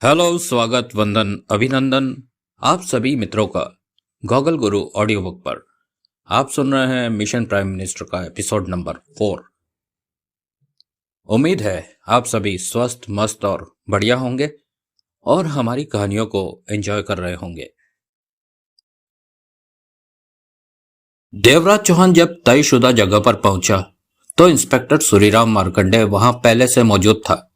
Hello, स्वागत, वंदन, अभिनंदन आप सभी मित्रों का गॉगल गुरु ऑडियो बुक पर। आप सुन रहे हैं मिशन प्राइम मिनिस्टर का एपिसोड नंबर 4। उम्मीद है आप सभी स्वस्थ, मस्त और बढ़िया होंगे और हमारी कहानियों को एंजॉय कर रहे होंगे। देवराज चौहान जब तयशुदा जगह पर पहुंचा तो इंस्पेक्टर सूरीराम मार्कंडे वहां पहले से मौजूद था।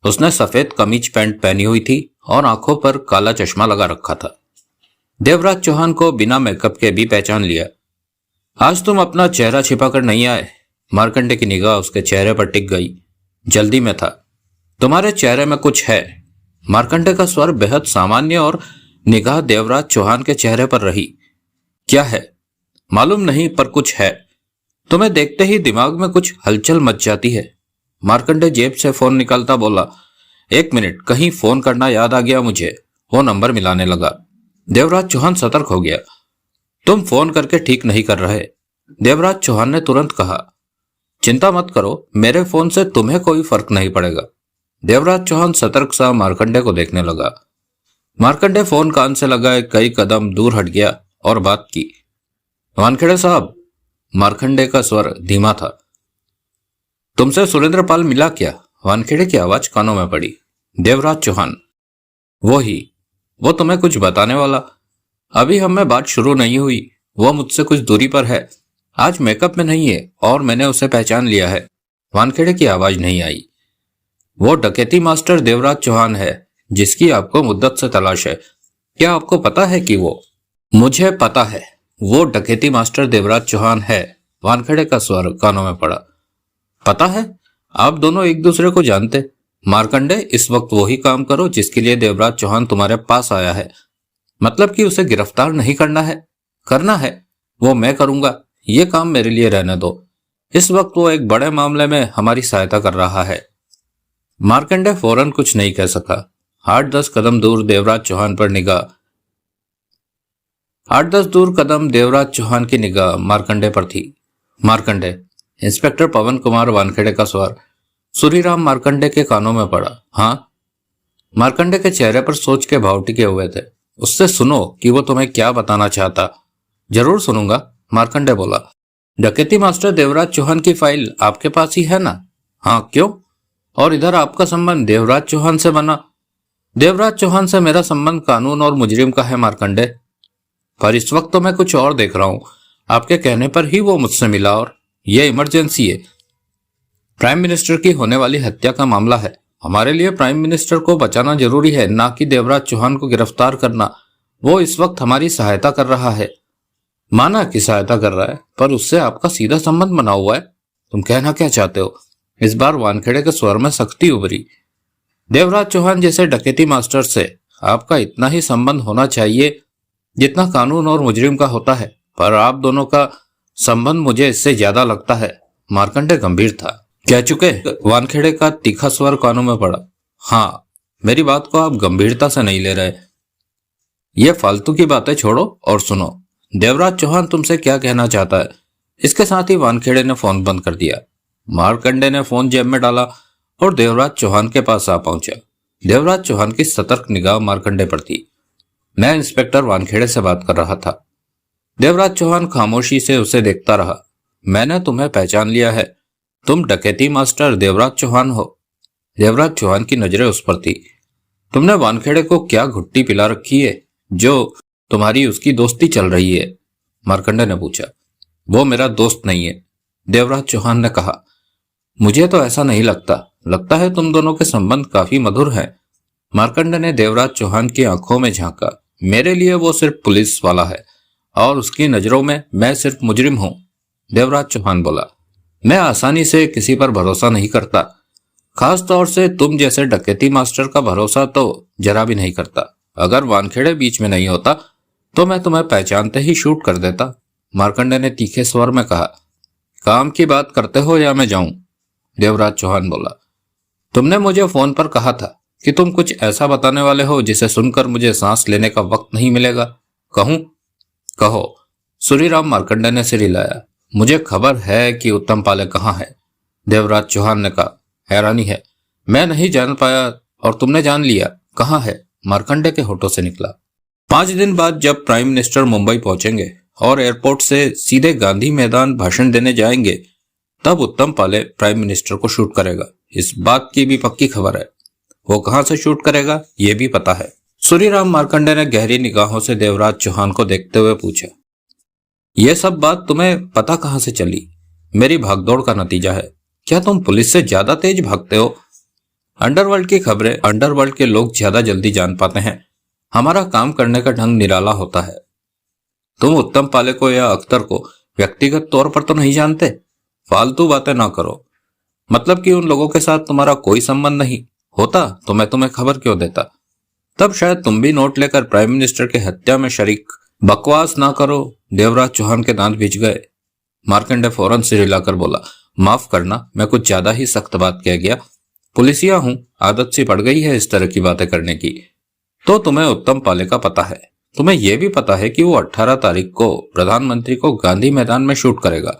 उसने सफेद कमीज पैंट पहनी हुई थी और आंखों पर काला चश्मा लगा रखा था। देवराज चौहान को बिना मेकअप के भी पहचान लिया। आज तुम अपना चेहरा छिपाकर नहीं आए? मार्कंडे की निगाह उसके चेहरे पर टिक गई। जल्दी में था। तुम्हारे चेहरे में कुछ है। मार्कंडे का स्वर बेहद सामान्य और निगाह देवराज चौहान के चेहरे पर रही। क्या है? मालूम नहीं, पर कुछ है। तुम्हें देखते ही दिमाग में कुछ हलचल मच जाती है। मार्कंडे जेब से फोन निकालता बोला, एक मिनट, कहीं फोन करना याद आ गया मुझे। वो नंबर मिलाने लगा। देवराज चौहान सतर्क हो गया। तुम फोन करके ठीक नहीं कर रहे। देवराज चौहान ने तुरंत कहा। चिंता मत करो, मेरे फोन से तुम्हें कोई फर्क नहीं पड़ेगा। देवराज चौहान सतर्क सा मार्कंडे को देखने लगा। मार्कंडे फोन कान से लगाए कई कदम दूर हट गया और बात की। वानखेड़े साहब। मार्कंडे का स्वर धीमा था। तुमसे सुरेंद्र पाल मिला क्या? वानखेड़े की आवाज कानों में पड़ी। देवराज चौहान। वो ही। वो तुम्हें कुछ बताने वाला। अभी हम में बात शुरू नहीं हुई। वो मुझसे कुछ दूरी पर है। आज मेकअप में नहीं है और मैंने उसे पहचान लिया है। वानखेड़े की आवाज नहीं आई। वो डकैती मास्टर देवराज चौहान है जिसकी आपको मुद्दत से तलाश है। क्या आपको पता है कि वो? मुझे पता है, वो डकैती मास्टर देवराज चौहान है। वानखेड़े का स्वर कानों में पड़ा। पता है? आप दोनों एक दूसरे को जानते? मार्कंडे, इस वक्त वही काम करो जिसके लिए देवराज चौहान तुम्हारे पास आया है। मतलब कि उसे गिरफ्तार नहीं करना है? करना है, वो मैं करूंगा। ये काम मेरे लिए रहने दो। इस वक्त वो एक बड़े मामले में हमारी सहायता कर रहा है। मार्कंडे फौरन कुछ नहीं कह सका। 8-10 कदम दूर देवराज चौहान पर निगाह 8-10 दूर कदम देवराज चौहान की निगाह मार्कंडे पर थी। मार्कंडे। इंस्पेक्टर पवन कुमार वानखेड़े का स्वर सूरीराम मार्कंडे के कानों में पड़ा। हाँ? मार्कंडे के चेहरे पर सोच के भाव टिके हुए थे। उससे सुनो कि वो तुम्हें क्या बताना चाहता। जरूर सुनूंगा, मार्कंडे बोला। डकैती मास्टर देवराज चौहान की फाइल आपके पास ही है ना? हाँ, क्यों? और इधर आपका संबंध देवराज चौहान से बना? देवराज चौहान से मेरा संबंध कानून और मुजरिम का है मार्कंडे। पर इस वक्त तो मैं कुछ और देख रहा हूं। आपके कहने पर ही वो मुझसे मिला और यह इमरजेंसी है। प्राइम मिनिस्टर की होने वाली हत्या का मामला है। हमारे लिए प्राइम मिनिस्टर को बचाना जरूरी है, ना कि देवराज चौहान को गिरफ्तार करना। वो इस वक्त हमारी सहायता कर रहा है। माना कि सहायता कर रहा है, पर उससे आपका सीधा संबंध बना हुआ है। तुम कहना क्या चाहते हो? इस बार वानखेड़े के स्वर में सख्ती उभरी। देवराज चौहान जैसे डकैती मास्टर से आपका इतना ही संबंध होना चाहिए जितना कानून और मुजरिम का होता है, पर आप दोनों का संबंध मुझे इससे ज्यादा लगता है। मार्कंडे गंभीर था। कह चुके? वानखेड़े का तीखा स्वर कानों में पड़ा। हाँ, मेरी बात को आप गंभीरता से नहीं ले रहे। ये फालतू की बातें छोड़ो और सुनो। देवराज चौहान तुमसे क्या कहना चाहता है? इसके साथ ही वानखेड़े ने फोन बंद कर दिया। मार्कंडे ने फोन जेब में डाला और देवराज चौहान के पास आ पहुंचा। देवराज चौहान की सतर्क निगाह मार्कंडे पर थी। मैं इंस्पेक्टर वानखेड़े से बात कर रहा था। देवराज चौहान खामोशी से उसे देखता रहा। मैंने तुम्हें पहचान लिया है। तुम डकैती मास्टर देवराज चौहान हो। देवराज चौहान की नजरें उस पर थी। तुमने वानखेड़े को क्या घुट्टी पिला रखी है जो तुम्हारी उसकी दोस्ती चल रही है? मार्कंडे ने पूछा। वो मेरा दोस्त नहीं है, देवराज चौहान ने कहा। मुझे तो ऐसा नहीं लगता। लगता है तुम दोनों के संबंध काफी मधुर हैं। मार्कंडे ने देवराज चौहान की आंखों में झांका। मेरे लिए वो सिर्फ पुलिस वाला है और उसकी नजरों में मैं सिर्फ मुजरिम हूं। देवराज चौहान बोला। मैं आसानी से किसी पर भरोसा नहीं करता, खास तौर से तुम जैसे डकैती मास्टर का भरोसा तो जरा भी नहीं करता। अगर वानखेड़े बीच में नहीं होता तो मैं तुम्हें पहचानते ही शूट कर देता। मार्कंडे ने तीखे स्वर में कहा। काम की बात करते हो या मैं जाऊं? देवराज चौहान बोला। तुमने मुझे फोन पर कहा था कि तुम कुछ ऐसा बताने वाले हो जिसे सुनकर मुझे सांस लेने का वक्त नहीं मिलेगा। कहूं? कहो। सूरीराम मार्कंडे ने सिर हिलाया। मुझे खबर है कि उत्तम पाले कहाँ है, देवराज चौहान ने कहा। हैरानी है, मैं नहीं जान पाया और तुमने जान लिया। कहाँ है? मार्कंडे के होठों से निकला। 5 दिन बाद जब प्राइम मिनिस्टर मुंबई पहुंचेंगे और एयरपोर्ट से सीधे गांधी मैदान भाषण देने जाएंगे, तब उत्तम पाले प्राइम मिनिस्टर को शूट करेगा। इस बात की भी पक्की खबर है। वो कहां से शूट करेगा ये भी पता है। सूरीराम मार्कंडे ने गहरी निगाहों से देवराज चौहान को देखते हुए पूछा, ये सब बात तुम्हें पता कहां से चली? मेरी भागदौड़ का नतीजा है। क्या तुम पुलिस से ज्यादा तेज भागते हो? अंडरवर्ल्ड की खबरें अंडरवर्ल्ड के लोग ज्यादा जल्दी जान पाते हैं। हमारा काम करने का ढंग निराला होता है। तुम उत्तम पाले को या अख्तर को व्यक्तिगत तौर पर तो नहीं जानते? फालतू बातें ना करो। मतलब कि उन लोगों के साथ तुम्हारा कोई संबंध नहीं होता तो मैं तुम्हें खबर क्यों देता? तब शायद तुम भी नोट लेकर प्राइम मिनिस्टर के हत्या में शरीक। बकवास ना करो। देवराज चौहान के दांत भीज गए। मार्कंडे फौरन सिर हिलाकर बोला, माफ करना, मैं कुछ ज्यादा ही सख्त बात कह गया। पुलिसिया हूं, आदत सी पड़ गई है इस तरह की बातें करने की। तो तुम्हें उत्तम पाले का पता है। तुम्हें यह भी पता है कि वो 18 तारीख को प्रधानमंत्री को गांधी मैदान में शूट करेगा।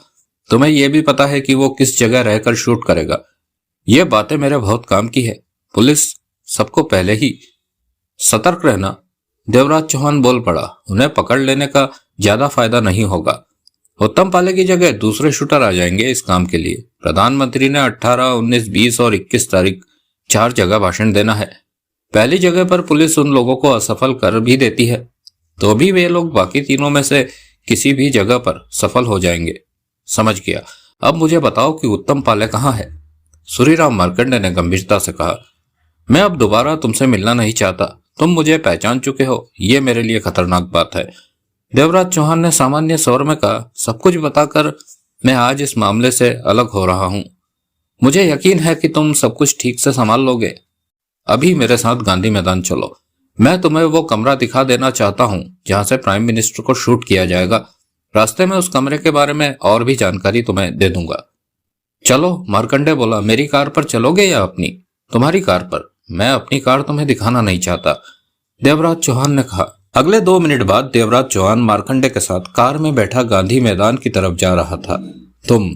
तुम्हें यह भी पता है कि वो किस जगह रहकर शूट करेगा। ये बातें मेरे बहुत काम की है। पुलिस सबको पहले ही सतर्क रहना। देवराज चौहान बोल पड़ा, उन्हें पकड़ लेने का ज्यादा फायदा नहीं होगा। उत्तम पाले की जगह दूसरे शूटर आ जाएंगे इस काम के लिए। प्रधानमंत्री ने 18, 19, 20 और 21 तारीख 4 जगह भाषण देना है। पहली जगह पर पुलिस उन लोगों को असफल कर भी देती है तो भी वे लोग बाकी तीनों में से किसी भी जगह पर सफल हो जाएंगे। समझ गया। अब मुझे बताओ कि उत्तम पाले कहाँ है? सूरीराम मार्कंडे ने गंभीरता से कहा, मैं अब दोबारा तुमसे मिलना नहीं चाहता। तुम मुझे पहचान चुके हो, ये मेरे लिए खतरनाक बात है। देवराज चौहान ने सामान्य स्वर में कहा, सब कुछ बताकर मैं आज इस मामले से अलग हो रहा हूं। मुझे यकीन है कि तुम सब कुछ ठीक से संभाल लोगे। अभी मेरे साथ गांधी मैदान चलो। मैं तुम्हें वो कमरा दिखा देना चाहता हूं जहां से प्राइम मिनिस्टर को शूट किया जाएगा। रास्ते में उस कमरे के बारे में और भी जानकारी तुम्हें दे दूंगा। चलो, मार्कंडे बोला। मेरी कार पर चलोगे या अपनी? तुम्हारी कार पर। मैं अपनी कार तुम्हें दिखाना नहीं चाहता, देवराज चौहान ने कहा। अगले 2 मिनट बाद देवराज चौहान मार्कंडे के साथ कार में बैठा गांधी मैदान की तरफ जा रहा था। तुम,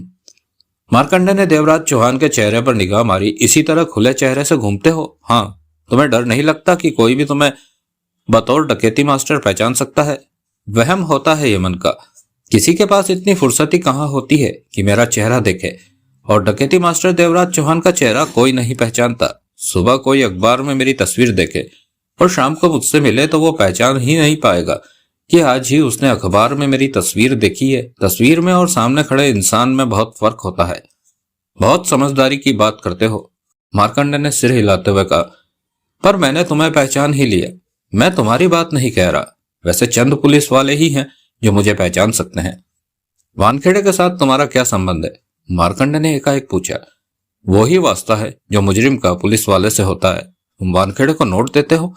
मार्कंडे ने देवराज चौहान के चेहरे पर निगाह मारी, इसी तरह खुले चेहरे से घूमते हो? हाँ। तुम्हें डर नहीं लगता कि कोई भी तुम्हें बतौर डकैती मास्टर पहचान सकता है? वहम होता है ये मन का। किसी के पास इतनी फुर्सती कहाँ होती है कि मेरा चेहरा देखे। और डकैती मास्टर देवराज चौहान का चेहरा कोई नहीं पहचानता। सुबह कोई अखबार में मेरी तस्वीर देखे और शाम को मुझसे मिले तो वो पहचान ही नहीं पाएगा कि आज ही उसने अखबार में मेरी तस्वीर देखी है। तस्वीर में और सामने खड़े इंसान में बहुत फर्क होता है। बहुत समझदारी की बात करते हो, मार्कंडे ने सिर हिलाते हुए कहा। पर मैंने तुम्हें पहचान ही लिया। मैं तुम्हारी बात नहीं कह रहा। वैसे चंद पुलिस वाले ही हैं जो मुझे पहचान सकते हैं। वानखेड़े के साथ तुम्हारा क्या संबंध है? मार्कंडे ने एकाएक पूछा। वो ही वास्ता है जो मुजरिम का पुलिस वाले से होता है। तुम वानखेड़े को नोट देते हो?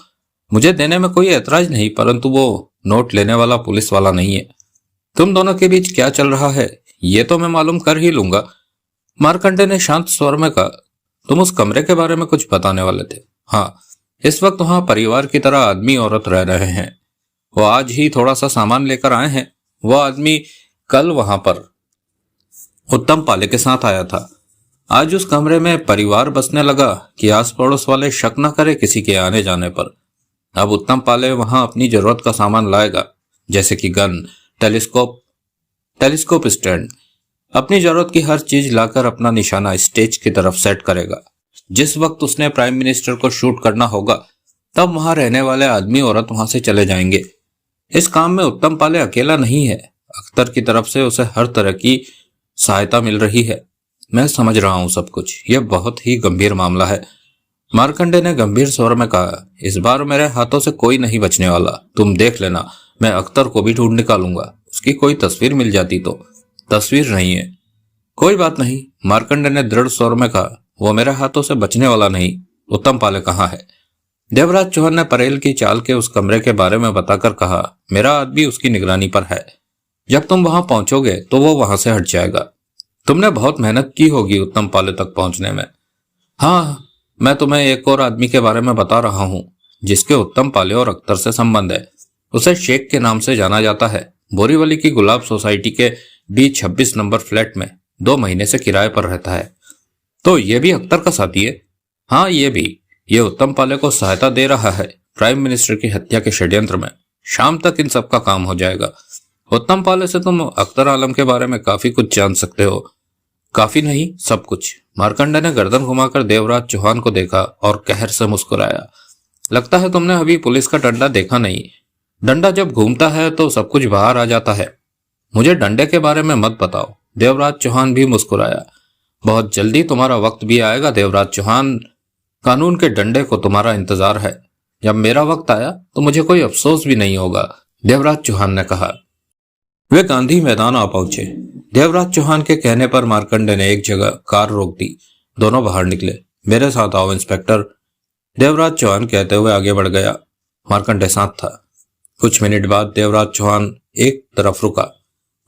मुझे देने में कोई ऐतराज नहीं, परंतु वो नोट लेने वाला पुलिस वाला नहीं है। तुम दोनों के बीच क्या चल रहा है ये तो मैं मालूम कर ही लूंगा, मार्कंडे ने शांत स्वर में कहा। तुम उस कमरे के बारे में कुछ बताने वाले थे। हाँ, इस वक्त वहां परिवार की तरह आदमी औरत रह रहे हैं। वो आज ही थोड़ा सा सामान लेकर आए हैं। वो आदमी कल वहां पर उत्तम पाले के साथ आया था। आज उस कमरे में परिवार बसने लगा कि आस पड़ोस वाले शक न करे किसी के आने जाने पर। अब उत्तम पाले वहां अपनी जरूरत का सामान लाएगा, जैसे कि गन, टेलीस्कोप स्टैंड। अपनी जरूरत की हर चीज लाकर अपना निशाना स्टेज की तरफ सेट करेगा। जिस वक्त उसने प्राइम मिनिस्टर को शूट करना होगा तब वहां रहने वाले आदमी औरत वहां से चले जाएंगे। इस काम में उत्तम पाले अकेला नहीं है। अख्तर की तरफ से उसे हर तरह की सहायता मिल रही है। मैं समझ रहा हूं सब कुछ। यह बहुत ही गंभीर मामला है, मार्कंडे ने गंभीर स्वर में कहा। इस बार मेरे हाथों से कोई नहीं बचने वाला। तुम देख लेना, मैं अख्तर को भी ढूंढ निकालूंगा। उसकी कोई तस्वीर मिल जाती तो। तस्वीर नहीं है। कोई बात नहीं, मार्कंडे ने दृढ़ स्वर में कहा। वो मेरे हाथों से बचने वाला नहीं। उत्तम पाले कहाँ है? देवराज चौहान ने परेल की चाल के उस कमरे के बारे में बताकर कहा। मेरा आदमी उसकी निगरानी पर है। जब तुम वहां पहुंचोगे तो वो वहां से हट जाएगा। तुमने बहुत मेहनत की होगी उत्तम पाले तक पहुंचने में। हाँ, मैं तुम्हें एक और आदमी के बारे में बता रहा हूं जिसके उत्तम पाले और अख्तर से संबंध है। उसे शेख के नाम से जाना जाता है। बोरीवली की गुलाब सोसाइटी के B26 नंबर फ्लैट में 2 महीने से किराए पर रहता है। तो ये भी अख्तर का साथी है? हाँ, ये भी। ये उत्तम पाले को सहायता दे रहा है प्राइम मिनिस्टर की हत्या के षड्यंत्र में। शाम तक इन सब का काम हो जाएगा। उत्तम पाले से तुम अख्तर आलम के बारे में काफी कुछ जान सकते हो। काफी नहीं, सब कुछ। मार्कंडे ने गर्दन घुमाकर देवराज चौहान को देखा और कहर से मुस्कुराया। लगता है तुमने अभी पुलिस का डंडा देखा नहीं। डंडा जब घूमता है तो सब कुछ बाहर आ जाता है। मुझे डंडे के बारे में मत बताओ। देवराज चौहान भी मुस्कुराया। बहुत जल्दी तुम्हारा वक्त भी आएगा देवराज चौहान। कानून के डंडे को तुम्हारा इंतजार है। जब मेरा वक्त आया तो मुझे कोई अफसोस भी नहीं होगा, देवराज चौहान ने कहा। वे गांधी मैदान आ पहुंचे। देवराज चौहान के कहने पर मार्कंडे ने एक जगह कार रोक दी। दोनों बाहर निकले। मेरे साथ आओ इंस्पेक्टर, देवराज चौहान कहते हुए आगे बढ़ गया। मार्कंडे साथ था। कुछ मिनट बाद देवराज चौहान एक तरफ रुका।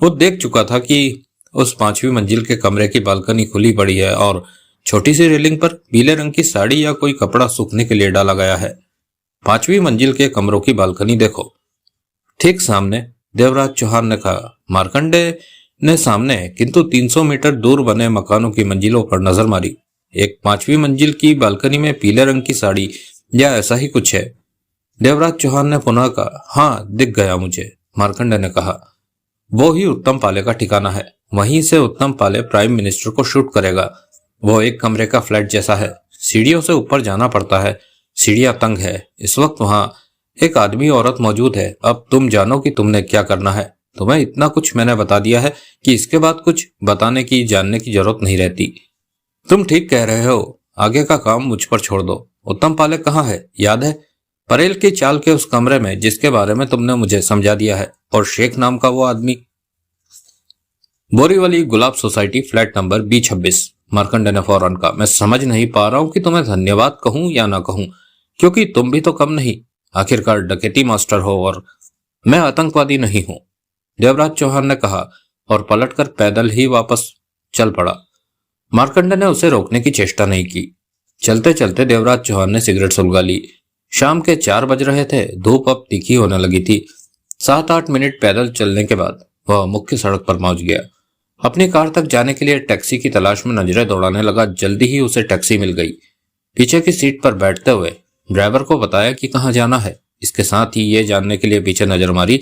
वो देख चुका था कि उस 5वीं मंजिल के कमरे की बालकनी खुली पड़ी है और छोटी सी रेलिंग पर पीले रंग की साड़ी या कोई कपड़ा सूखने के लिए डाला गया है। 5वीं मंजिल के कमरों की बालकनी देखो, ठीक सामने, देवराज चौहान ने कहा। मार्कंडे ने सामने किंतु 300 मीटर दूर बने मकानों की मंजिलों पर नजर मारी। एक 5वीं मंजिल की बालकनी में पीले रंग की साड़ी या ऐसा ही कुछ है। देवराज चौहान ने पुनः कहा। हाँ, दिख गया मुझे, मार्कंडे ने कहा। वो ही उत्तम पाले का ठिकाना है। वहीं से उत्तम पाले प्राइम मिनिस्टर को शूट करेगा। वो एक कमरे का फ्लैट जैसा है। सीढ़ियों से ऊपर जाना पड़ता है। सीढ़ियां तंग है। इस वक्त वहां एक आदमी औरत मौजूद है। अब तुम जानो कि तुमने क्या करना है। तुम्हें इतना कुछ मैंने बता दिया है कि इसके बाद कुछ बताने की जानने की जरूरत नहीं रहती। तुम ठीक कह रहे हो। आगे का काम मुझ पर छोड़ दो। उत्तम पाले कहाँ है, याद है? परेल की चाल के उस कमरे में जिसके बारे में तुमने मुझे समझा दिया है। और शेख नाम का वो आदमी? Borivali Gulab society, flat number B26, Markande ने फौरन कहा। मैं समझ नहीं पा रहा हूं कि तुम्हें धन्यवाद कहूं या ना कहूं, क्योंकि तुम भी तो कम नहीं। आखिरकार डकैती मास्टर हो और मैं आतंकवादी नहीं हूं, देवराज चौहान ने कहा और पलटकर पैदल ही वापस चल पड़ा। मार्कंडे ने उसे रोकने की चेष्टा नहीं की। चलते चलते देवराज चौहान ने सिगरेट सुलगा ली। शाम के 4 बज रहे थे। धूप अब तीखी होने लगी थी। 7-8 मिनट पैदल चलने के बाद वह मुख्य सड़क पर पहुंच गया। अपनी कार तक जाने के लिए टैक्सी की तलाश में नजरें दौड़ाने लगा। जल्दी ही उसे टैक्सी मिल गई। पीछे की सीट पर बैठते हुए ड्राइवर को बताया कि कहां जाना है। इसके साथ ही ये जानने के लिए पीछे नजर मारी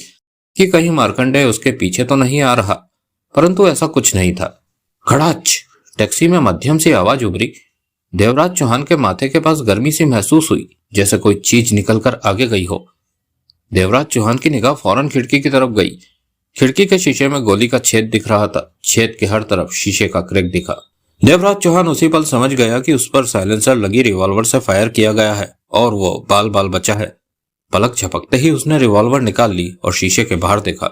कि कहीं मार्कंडे उसके पीछे तो नहीं आ रहा, परंतु ऐसा कुछ नहीं था। खड़ाच! टैक्सी में मध्यम सी आवाज उभरी। देवराज चौहान के माथे के पास गर्मी सी महसूस हुई, जैसे कोई चीज निकलकर आगे गई हो। देवराज चौहान की निगाह फौरन खिड़की की तरफ गई। खिड़की के शीशे में गोली का छेद दिख रहा था। छेद के हर तरफ शीशे का क्रैक दिखा। देवराज चौहान उसी पल समझ गया कि उस पर साइलेंसर लगी रिवॉल्वर से फायर किया गया है और वो बाल बाल बचा है। पलक झपकते ही उसने रिवॉल्वर निकाल ली और शीशे के बाहर देखा।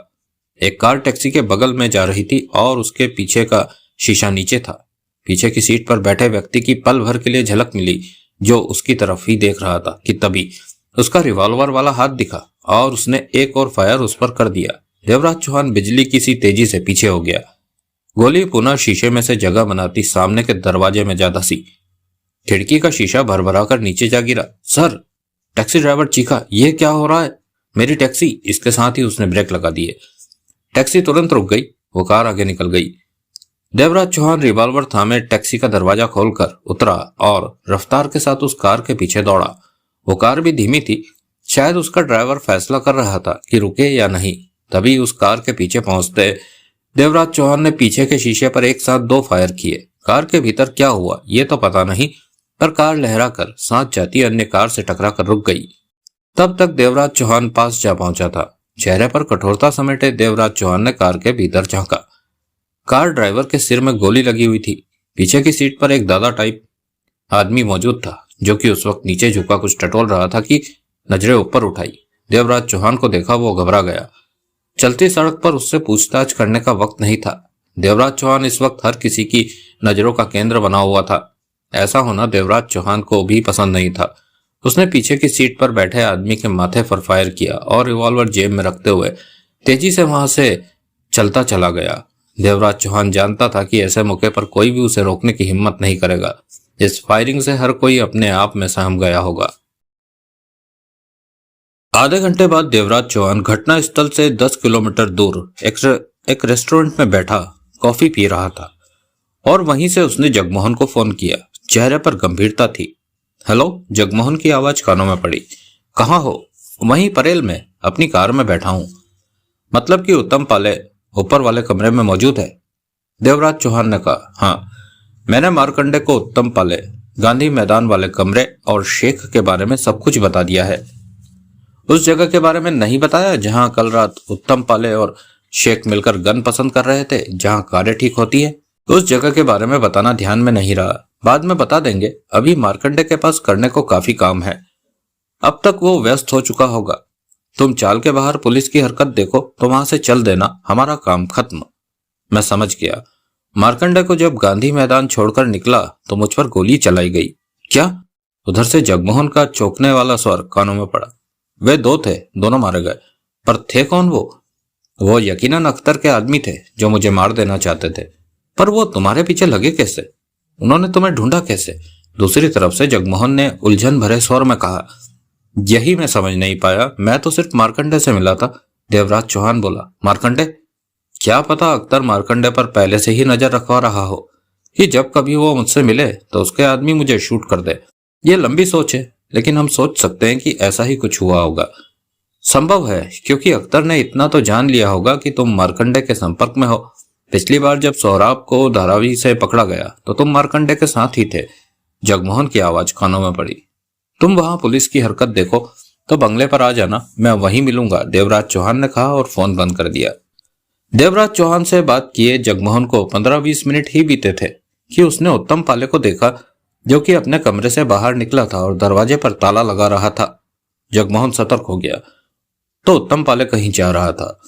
एक कार टैक्सी के बगल में जा रही थी और उसके पीछे का शीशा नीचे था। पीछे की सीट पर बैठे व्यक्ति की पल भर के लिए झलक मिली, जो उसकी तरफ ही देख रहा था कि तभी उसका रिवॉल्वर वाला हाथ दिखा और उसने एक और फायर उस पर कर दिया। देवराज चौहान बिजली की सी तेजी से पीछे हो गया। गोली पुनः शीशे में से जगह बनाती सामने के दरवाजे में जा धंसी। खिड़की का शीशा भरभरा कर नीचे जा गिरा। सर! टैक्सी ड्राइवर चीखा। यह क्या हो रहा है? मेरी टैक्सी! इसके साथ ही उसने ब्रेक लगा दिए। टैक्सी तुरंत रुक गई। वो कार आगे निकल गई। देवराज चौहान रिवॉल्वर थामे टैक्सी का दरवाजा खोलकर उतरा और रफ्तार के साथ उस कार के पीछे दौड़ा। वो कार भी धीमी थी। शायद उसका ड्राइवर फैसला कर रहा था कि रुके या नहीं। तभी उस कार के पीछे पहुंचते देवराज चौहान ने पीछे के शीशे पर एक साथ 2 फायर किए। कार के भीतर क्या हुआ ये तो पता नहीं, पर कार लहरा कर साथ जाती अन्य कार से टकरा कर रुक गई। तब तक देवराज चौहान पास जा पहुंचा था। चेहरे पर कठोरता समेटे देवराज चौहान ने कार के भीतर झांका। कार ड्राइवर के सिर में गोली लगी हुई थी। पीछे की सीट पर एक दादा टाइप आदमी मौजूद था, जो कि उस वक्त नीचे झुका कुछ टटोल रहा था कि नजरें ऊपर उठाई। देवराज चौहान को देखा, वो घबरा गया। चलती सड़क पर उससे पूछताछ करने का वक्त नहीं था। देवराज चौहान इस वक्त हर किसी की नजरों का केंद्र बना हुआ था। ऐसा होना देवराज चौहान को भी पसंद नहीं था। उसने पीछे की सीट पर बैठे आदमी के माथे पर फायर किया और रिवॉल्वर जेब में रखते हुए तेजी से वहां से चलता चला गया। देवराज चौहान जानता था कि ऐसे मौके पर कोई भी उसे रोकने की हिम्मत नहीं करेगा। इस फायरिंग से हर कोई अपने आप में सहम गया होगा। आधे घंटे बाद देवराज चौहान घटना स्थल से 10 किलोमीटर दूर एक रेस्टोरेंट में बैठा कॉफी पी रहा था और वहीं से उसने जगमोहन को फोन किया। चेहरे पर गंभीरता थी। हेलो, जगमोहन की आवाज कानों में पड़ी। कहाँ हो? वहीं परेल में, अपनी कार में बैठा हूं। मतलब कि उत्तम पाले ऊपर वाले कमरे में मौजूद है? देवराज चौहान ने कहा। हाँ, मैंने मार्कंडे को उत्तम पाले, गांधी मैदान वाले कमरे और शेख के बारे में सब कुछ बता दिया है। उस जगह के बारे में नहीं बताया जहां कल रात उत्तम पाले और शेख मिलकर गन पसंद कर रहे थे, जहां कारें ठीक होती है? उस जगह के बारे में बताना ध्यान में नहीं रहा। बाद में बता देंगे, अभी मार्कंडे के पास करने को काफी काम है। अब तक वो व्यस्त हो चुका होगा। तुम चाल के बाहर पुलिस की हरकत देखो तो वहां से चल देना, हमारा काम खत्म। मैं समझ गया। मार्कंडे को जब गांधी मैदान छोड़कर निकला तो मुझ पर गोली चलाई गई। क्या? उधर से जगमोहन का चौंकने वाला स्वर कानों में पड़ा। वे दो थे, दोनों मारे गए। पर थे कौन वो? वो यकीनन अख्तर के आदमी थे जो मुझे मार देना चाहते थे। पर वो तुम्हारे पीछे लगे कैसे? उन्होंने तुम्हें ढूंढा कैसे? दूसरी तरफ से जगमोहन ने उलझन भरे स्वर में कहा। यही मैं समझ नहीं पाया, मैं तो सिर्फ मार्कंडे से मिला था। देवराज चौहान बोला। मार्कंडे? क्या पता अख्तर मार्कंडे पर पहले से ही नजर रखवा रहा हो कि जब कभी वो मुझसे मिले तो उसके आदमी मुझे शूट कर दे। ये लंबी सोच है, लेकिन हम सोच सकते हैं कि ऐसा ही कुछ हुआ होगा। संभव है, क्योंकि अख्तर ने इतना तो जान लिया होगा कि तुम मार्कंडे के संपर्क में हो। पिछली बार जब सोहराब को धारावी से पकड़ा गया तो तुम मार्कंडे के साथ ही थे। जगमोहन की आवाज कानों में पड़ी। तुम वहां पुलिस की हरकत देखो तो बंगले पर आ जाना, मैं वहीं मिलूंगा, देवराज चौहान ने कहा और फोन बंद कर दिया। देवराज चौहान से बात किए जगमोहन को 15-20 मिनट ही बीते थे कि उसने उत्तम पाले को देखा, जो कि अपने कमरे से बाहर निकला था और दरवाजे पर ताला लगा रहा था। जगमोहन सतर्क हो गया तो उत्तम पाले कहीं जा रहा था।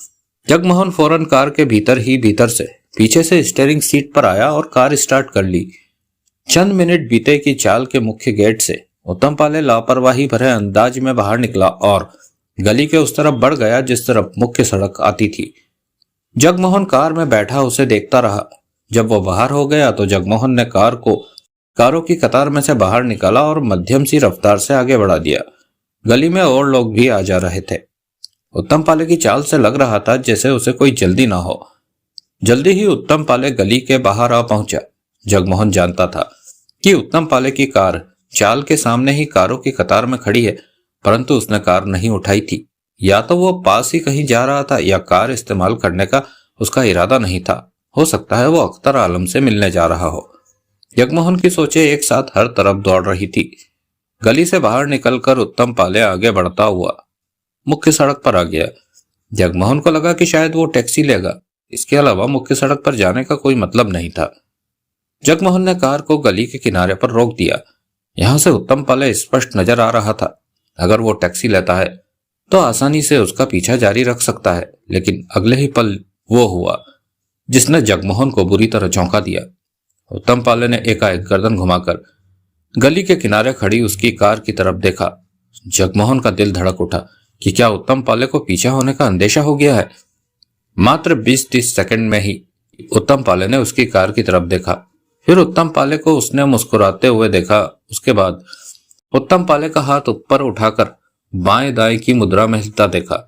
जगमोहन फौरन कार के भीतर से पीछे से स्टीयरिंग सीट पर आया और कार स्टार्ट कर ली। चंद मिनट बीते कि चाल के मुख्य गेट से उत्तम पाले लापरवाही भरे अंदाज में बाहर निकला और गली के उस तरफ बढ़ गया जिस तरफ मुख्य सड़क आती थी। जगमोहन कार में बैठा उसे देखता रहा। जब वो बाहर हो गया तो जगमोहन ने कारों की कतार में से बाहर निकाला और मध्यम सी रफ्तार से आगे बढ़ा दिया। गली में और लोग भी आ जा रहे थे। उत्तम पाले की चाल से लग रहा था जैसे उसे कोई जल्दी ना हो। जल्दी ही उत्तम पाले गली के बाहर आ पहुंचा। जगमोहन जानता था कि उत्तम पाले की कार चाल के सामने ही कारों की कतार में खड़ी है, परंतु उसने कार नहीं उठाई थी। या तो वो पास ही कहीं जा रहा था या कार इस्तेमाल करने का उसका इरादा नहीं था। हो सकता है वो अख्तर आलम से मिलने जा रहा हो। जगमोहन की सोचें एक साथ हर तरफ दौड़ रही थी। गली से बाहर निकलकर उत्तम पाले आगे बढ़ता हुआ मुख्य सड़क पर आ गया। जगमोहन को लगा कि शायद वो टैक्सी लेगा, इसके अलावा मुख्य सड़क पर जाने का कोई मतलब नहीं था। जगमोहन ने कार को गली के किनारे पर रोक दिया। यहां से उत्तम पाले स्पष्ट नजर आ रहा था। अगर वो टैक्सी लेता है तो आसानी से उसका पीछा जारी रख सकता है, लेकिन अगले ही पल वो हुआ जिसने जगमोहन को बुरी तरह चौंका दिया। उत्तम पाले ने एकाएक गर्दन घुमाकर गली के किनारे खड़ी उसकी कार की तरफ देखा। जगमोहन का दिल धड़क उठा कि क्या उत्तम पाले को पीछा होने का अंदेशा हो गया है। मात्र 20-30 सेकंड में ही उत्तम पाले ने उसकी कार की तरफ देखा। फिर उत्तम पाले को उसने मुस्कुराते हुए देखा। उसके बाद उत्तम पाले का हाथ ऊपर उठाकर बाएं दाएं की मुद्रा में हिलता देखा।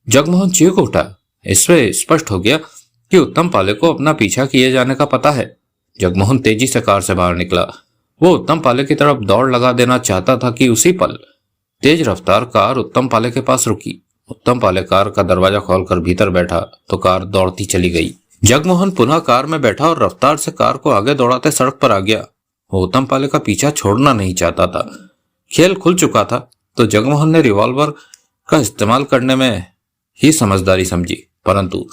जगमोहन चीख उठा। इससे स्पष्ट हो गया कि उत्तम पाले को अपना पीछा किए जाने का पता है। जगमोहन तेजी से कार से बाहर निकला। वो उत्तम पाले की तरफ दौड़ लगा देना चाहता था कि उसी पल तेज रफ्तार कार उत्तम पाले के पास रुकी। उत्तम पाले कार का दरवाजा खोलकर भीतर बैठा तो कार दौड़ती चली गई। जगमोहन पुनः कार में बैठा और रफ्तार से कार को आगे दौड़ाते सड़क पर आ गया। वो उत्तम पाले का पीछा छोड़ना नहीं चाहता था। खेल खुल चुका था तो जगमोहन ने रिवॉल्वर का इस्तेमाल करने में ही समझदारी समझी, परंतु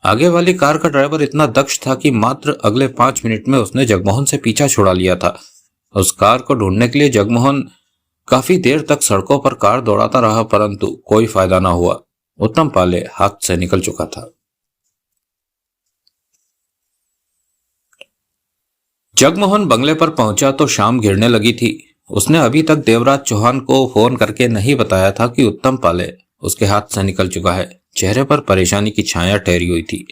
आगे वाली कार का ड्राइवर इतना दक्ष था कि मात्र अगले 5 मिनट में उसने जगमोहन से पीछा छुड़ा लिया था। उस कार को ढूंढने के लिए जगमोहन काफी देर तक सड़कों पर कार दौड़ाता रहा, परंतु कोई फायदा ना हुआ। उत्तम पाले हाथ से निकल चुका था। जगमोहन बंगले पर पहुंचा तो शाम घिरने लगी थी। उसने अभी तक देवराज चौहान को फोन करके नहीं बताया था कि उत्तम पाले उसके हाथ से निकल चुका है। चेहरे पर परेशानी की छाया ठहरी हुई थी।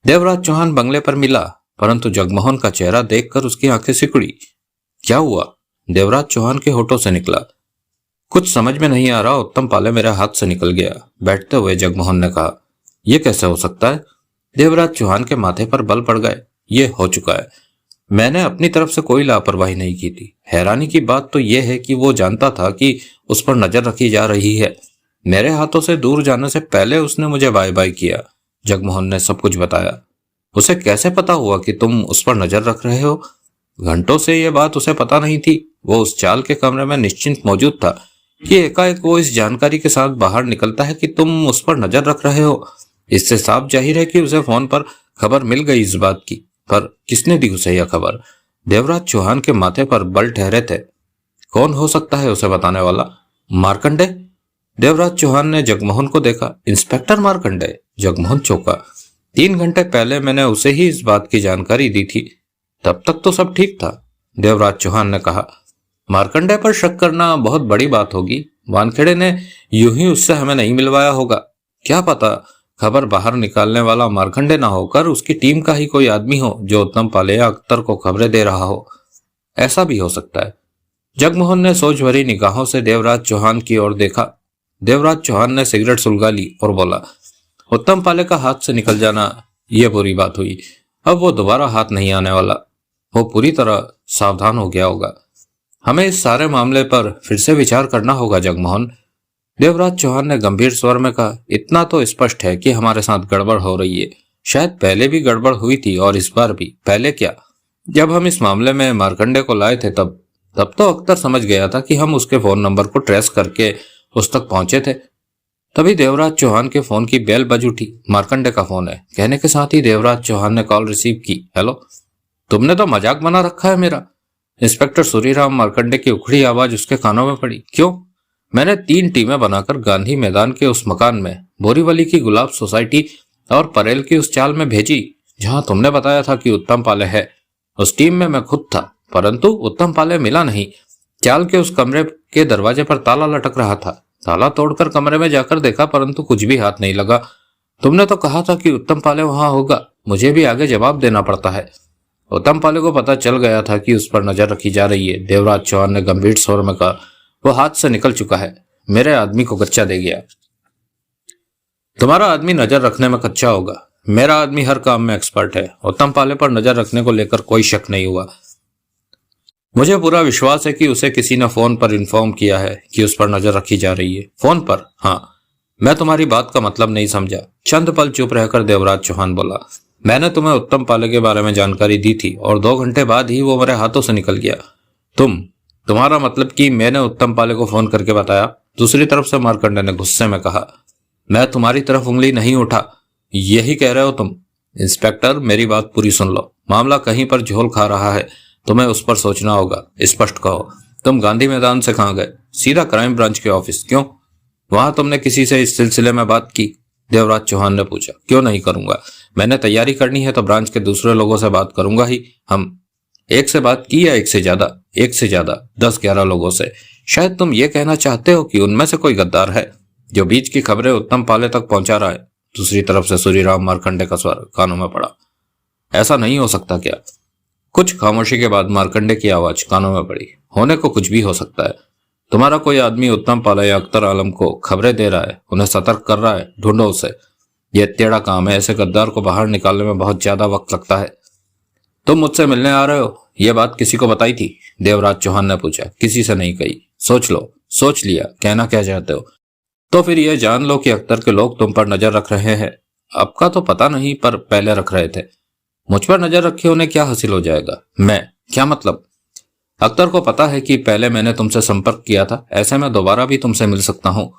देवराज चौहान बंगले पर मिला, परंतु जगमोहन का चेहरा देखकर उसकी आंखें सिकुड़ी। क्या हुआ? देवराज चौहान के होठों से निकला। कुछ समझ में नहीं आ रहा, उत्तम पाले मेरे हाथ से निकल गया। बैठते हुए जगमोहन ने कहा। यह कैसे हो सकता है? देवराज चौहान के माथे पर बल पड़ गए। ये हो चुका है। मैंने अपनी तरफ से कोई लापरवाही नहीं की थी। हैरानी की बात तो यह है कि वो जानता था कि उस पर नजर रखी जा रही है। मेरे हाथों से दूर जाने से पहले उसने मुझे बाय बाय किया। जगमोहन ने सब कुछ बताया। उसे कैसे पता हुआ कि तुम उस पर नजर रख रहे हो? घंटों से यह बात उसे पता नहीं थी। वो उस चाल के कमरे में निश्चिंत मौजूद था कि एकाएक वो इस जानकारी के साथ बाहर निकलता है कि तुम उस पर नजर रख रहे हो। इससे साफ जाहिर है कि उसे फोन पर खबर मिल गई इस बात की। पर किसने दी उसे यह खबर? देवराज चौहान के माथे पर बल ठहरे थे। कौन हो सकता है उसे बताने वाला? मार्कंडे? देवराज चौहान ने जगमोहन को देखा। इंस्पेक्टर मार्कंडे? जगमोहन चौंका। 3 घंटे पहले मैंने उसे ही इस बात की जानकारी दी थी। तब तक तो सब ठीक था, देवराज चौहान ने कहा। मार्कंडे पर शक करना बहुत बड़ी बात होगी। वानखेड़े ने यूं ही उससे हमें नहीं मिलवाया होगा। क्या पता खबर बाहर निकालने वाला मार्कंडे ना होकर उसकी टीम का ही कोई आदमी हो जो उत्तम पाले या अख्तर को खबरें दे रहा हो। ऐसा भी हो सकता है। जगमोहन ने सोच भरी निगाहों से देवराज चौहान की ओर देखा। देवराज चौहान ने सिगरेट सुलगा ली और बोला, उत्तम पाले का हाथ से निकल जाना यह बुरी बात हुई। अब वो दोबारा हाथ नहीं आने वाला। वो पूरी तरह सावधान हो गया होगा। हमें इस सारे मामले पर फिर से विचार करना होगा जगमोहन। देवराज चौहान ने गंभीर स्वर में कहा। इतना तो स्पष्ट है कि हमारे साथ गड़बड़ हो रही है। शायद पहले भी गड़बड़ हुई थी और इस बार भी। पहले क्या? जब हम इस मामले में मार्कंडे को लाए थे तब तो अख्तर समझ गया था कि हम उसके फोन नंबर को ट्रेस करके उस तक पहुंचे थे। तभी देवराज चौहान के फोन की बेल बज उठी। मार्कंडे का फोन है, कहने के साथ ही देवराज चौहान ने कॉल रिसीव की। हेलो? तुमने तो मजाक बना रखा है मेरा। इंस्पेक्टर सूरीराम मार्कंडे की उखड़ी आवाज उसके कानों में पड़ी। क्यों? मैंने 3 टीमें बनाकर गांधी मैदान के उस मकान में, बोरीवली की गुलाब सोसाइटी और परेल की उस चाल में भेजी जहां तुमने बताया था कि उत्तम पाले है। उस टीम में मैं खुद था, परंतु उत्तम पाले मिला नहीं। चाल के उस कमरे के दरवाजे पर ताला लटक रहा था। ताला तोड़कर कमरे में जाकर देखा, परंतु कुछ भी हाथ नहीं लगा। तुमने तो कहा था कि उत्तम पाले वहां होगा। मुझे भी आगे जवाब देना पड़ता है। उत्तम पाले को पता चल गया था कि उस पर नजर रखी जा रही है, देवराज चौहान ने गंभीर स्वर में कहा। वो हाथ से निकल चुका है। मेरे आदमी को कच्चा दे गया। तुम्हारा आदमी नजर रखने में कच्चा होगा। मेरा आदमी हर काम में एक्सपर्ट है। उत्तम पाले पर नजर रखने को लेकर कोई शक नहीं हुआ। मुझे पूरा विश्वास है कि उसे किसी ने फोन पर इन्फॉर्म किया है कि उस पर नजर रखी जा रही है। फोन पर? हाँ। मैं तुम्हारी बात का मतलब नहीं समझा। चंद पल चुप रहकर देवराज चौहान बोला। मैंने तुम्हें उत्तम पाले के बारे में जानकारी दी थी और 2 घंटे बाद ही वो मेरे हाथों से निकल गया। तुम्हारा मतलब कि मैंने उत्तम पाले को फोन करके बताया? दूसरी तरफ से मार्कंडे ने गुस्से में कहा। मैं तुम्हारी तरफ उंगली नहीं उठा। यही कह रहे हो तुम? इंस्पेक्टर, मेरी बात पूरी सुन लो। मामला कहीं पर झोल खा रहा है। तुम्हें उस पर सोचना होगा। स्पष्ट कहो, तुम गांधी मैदान से कहां गए? सीधा क्राइम ब्रांच के ऑफिस। क्यों? वहां तुमने किसी से इस सिलसिले में बात की? देवराज चौहान ने पूछा। क्यों नहीं करूंगा? मैंने तैयारी करनी है तो ब्रांच के दूसरे लोगों से बात करूंगा ही। हम एक से बात की या एक से ज्यादा? 10-11 लोगों से। शायद तुम ये कहना चाहते हो कि उनमें से कोई गद्दार है जो बीच की खबरें उत्तम पाले तक पहुंचा रहा है। दूसरी तरफ से सूरीराम मार्कंडे का स्वर कानों में पड़ा। ऐसा नहीं हो सकता क्या? कुछ खामोशी के बाद मार्कंडे की आवाज कानों में पड़ी। होने को कुछ भी हो सकता है। तुम्हारा कोई आदमी उत्तम पाले या अख्तर आलम को खबरें दे रहा है, उन्हें सतर्क कर रहा है। ढूंढो उसे। यह टेढ़ा काम है। ऐसे गद्दार को बाहर निकालने में बहुत ज्यादा वक्त लगता है। तुम मुझसे मिलने आ रहे हो? यह बात किसी को बताई थी? देवराज चौहान ने पूछा। किसी से नहीं कही। सोच लो। सोच लिया? कहना क्या चाहते हो? तो फिर यह जान लो कि अख्तर के लोग तुम पर नजर रख रहे हैं। आपका तो पता नहीं, पर पहले रख रहे थे। मुझ पर नजर रखे उन्हें क्या हासिल हो जाएगा? मैं? क्या मतलब? अख्तर को पता है कि पहले मैंने तुमसे संपर्क किया था, ऐसे में दोबारा भी तुमसे मिल सकता हूँ।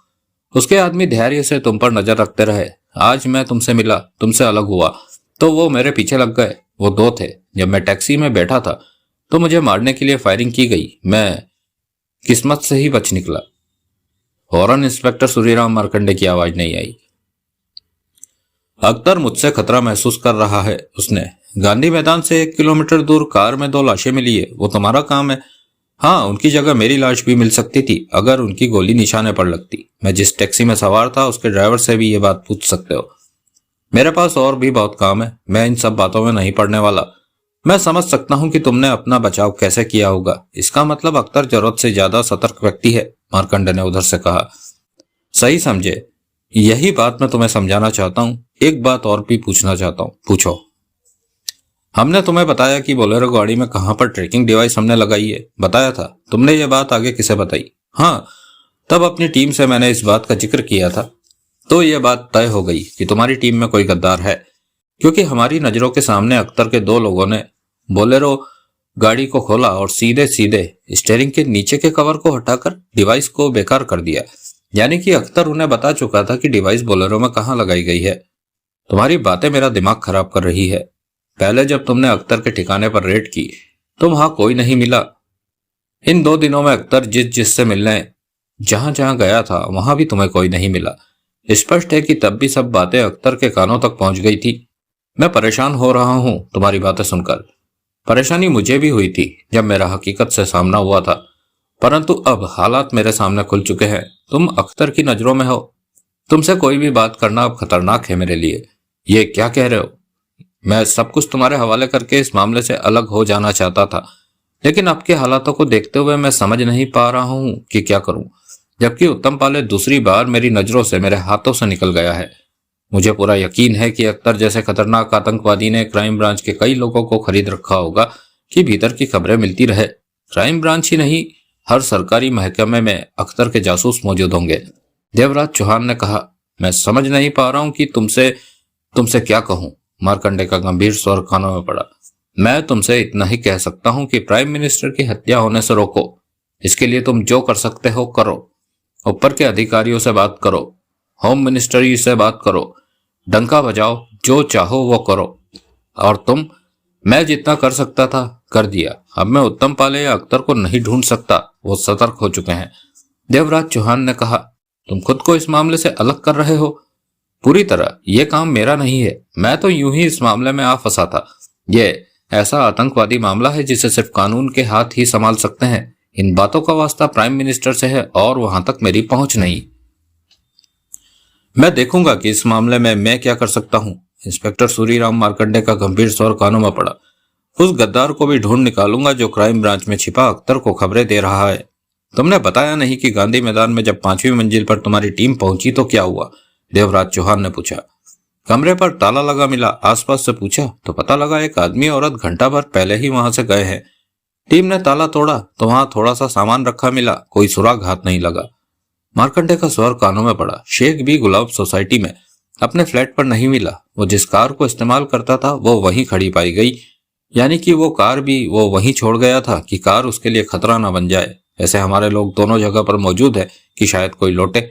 उसके आदमी धैर्य से तुम पर नजर रखते रहे। आज मैं तुमसे मिला, तुमसे अलग हुआ तो वो मेरे पीछे लग गए। वो 2 थे। जब मैं टैक्सी में बैठा था तो मुझे मारने के लिए फायरिंग की गई। मैं किस्मत से ही बच निकला। फौरन इंस्पेक्टर सूरीराम मार्कंडे की आवाज नहीं आई। अख्तर मुझसे खतरा महसूस कर रहा है। उसने गांधी मैदान से 1 किलोमीटर दूर कार में 2 लाशें मिली है। वो तुम्हारा काम है। हाँ, उनकी जगह मेरी लाश भी मिल सकती थी अगर उनकी गोली निशाने पर लगती। मैं जिस टैक्सी में सवार था उसके ड्राइवर से भी ये बात पूछ सकते हो। मेरे पास और भी बहुत काम है। मैं इन सब बातों में नहीं पड़ने वाला। मैं समझ सकता हूं कि तुमने अपना बचाव कैसे किया होगा। इसका मतलब अख्तर जरूरत से ज्यादा सतर्क व्यक्ति है, मार्कंडे ने उधर से कहा। सही समझे। यही बात मैं तुम्हें समझाना चाहता हूं। एक बात और भी पूछना चाहता हूं। पूछो। हमने तुम्हें बताया कि बोलेरो गाड़ी में कहां पर ट्रैकिंग डिवाइस हमने लगाई है, बताया था। तुमने ये बात आगे किसे बताई? हाँ, तब अपनी टीम से मैंने इस बात का जिक्र किया था। तो ये बात तय हो गई कि तुम्हारी टीम में कोई गद्दार है, क्योंकि हमारी नजरों के सामने अख्तर के 2 लोगों ने बोलेरो गाड़ी को खोला और सीधे सीधे स्टीयरिंग के नीचे के कवर को हटाकर डिवाइस को बेकार कर दिया। यानी कि अख्तर उन्हें बता चुका था कि डिवाइस बोलेरो में कहां लगाई गई है। तुम्हारी बातें मेरा दिमाग खराब कर रही है। पहले जब तुमने अख्तर के ठिकाने पर रेड की तो वहां कोई नहीं मिला। इन 2 दिनों में अख्तर जिससे मिलने जहां जहां गया था वहां भी तुम्हें कोई नहीं मिला। स्पष्ट है कि तब भी सब बातें अख्तर के कानों तक पहुंच गई थी। मैं परेशान हो रहा हूं तुम्हारी बातें सुनकर। परेशानी मुझे भी हुई थी जब मेरा हकीकत से सामना हुआ था, परंतु अब हालात मेरे सामने खुल चुके हैं। तुम अख्तर की नजरों में हो। तुमसे कोई भी बात करना अब खतरनाक है मेरे लिए। ये क्या कह रहे हो? मैं सब कुछ तुम्हारे हवाले करके इस मामले से अलग हो जाना चाहता था, लेकिन अब के हालातों को देखते हुए मैं समझ नहीं पा रहा हूं कि क्या करूं। जबकि उत्तम पाले दूसरी बार मेरी नजरों से, मेरे हाथों से निकल गया है। मुझे पूरा यकीन है कि अख्तर जैसे खतरनाक आतंकवादी ने क्राइम ब्रांच के कई लोगों को खरीद रखा होगा कि भीतर की खबरें मिलती रहे। क्राइम ब्रांच ही नहीं, हर सरकारी महकमे में अख्तर के जासूस मौजूद होंगे। देवराज चौहान ने कहा, मैं समझ नहीं पा रहा हूं कि तुमसे क्या कहूं। मार्कंडे का गंभीर स्वर कानों में पड़ा। मैं तुमसे इतना ही कह सकता हूं कि प्राइम मिनिस्टर की हत्या होने से रोको। इसके लिए तुम जो कर सकते हो करो। ऊपर के अधिकारियों से बात करो, होम मिनिस्ट्री से बात करो, डंका बजाओ, जो चाहो वो करो। और मैं जितना कर सकता था कर दिया। अब मैं उत्तम पाले या अख्तर को नहीं ढूंढ सकता, वो सतर्क हो चुके हैं। देवराज चौहान ने कहा, तुम खुद को इस मामले से अलग कर रहे हो पूरी तरह। यह काम मेरा नहीं है। मैं तो यूं ही इस मामले में आ फंसा था। ये ऐसा आतंकवादी मामला है जिसे सिर्फ कानून के हाथ ही संभाल सकते हैं। इन बातों का वास्ता प्राइम मिनिस्टर से है और वहां तक मेरी पहुंच नहीं। मैं देखूंगा कि इस मामले में मैं क्या कर सकता हूं। इंस्पेक्टर सूरीराम मार्कंडे का गंभीर स्वर कानों में पड़ा। उस गद्दार को भी ढूंढ निकालूंगा जो क्राइम ब्रांच में छिपा अख्तर को खबरें दे रहा है। तुमने बताया नहीं कि गांधी मैदान में जब 5वीं मंजिल पर तुम्हारी टीम पहुंची तो क्या हुआ? देवराज चौहान ने पूछा। कमरे पर ताला लगा मिला। आसपास से पूछा तो पता लगा एक आदमी औरत घंटा भर पहले ही वहां से गए हैं। टीम ने ताला तोड़ा तो वहां थोड़ा सा सामान रखा मिला। कोई सुराग हाथ नहीं लगा। मार्कंडे का स्वर कानों में पड़ा। शेख भी गुलाब सोसाइटी में अपने फ्लैट पर नहीं मिला। वो जिस कार को इस्तेमाल करता था वो वहीं खड़ी पाई गई। यानी कि वो कार भी वो वहीं छोड़ गया था कि कार उसके लिए खतरा न बन जाए। ऐसे हमारे लोग दोनों जगह पर मौजूद है कि शायद कोई लौटे।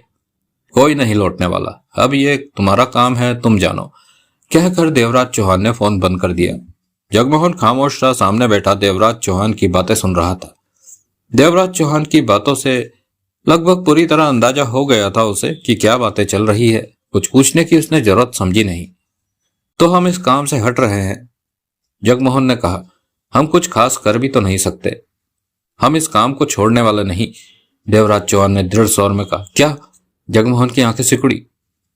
कोई नहीं लौटने वाला। अब ये तुम्हारा काम है, तुम जानो। कहकर देवराज चौहान ने फोन बंद कर दिया। जगमोहन खामोश सा सामने बैठा देवराज चौहान की बातें सुन रहा था। देवराज चौहान की बातों से लगभग पूरी तरह अंदाजा हो गया था उसे कि क्या बातें चल रही है। कुछ पूछने की उसने जरूरत समझी नहीं। तो हम इस काम से हट रहे हैं, जगमोहन ने कहा। हम कुछ खास कर भी तो नहीं सकते। हम इस काम को छोड़ने वाले नहीं, देवराज चौहान ने दृढ़ स्वर में कहा। क्या? जगमोहन की आंखें सिकुड़ी।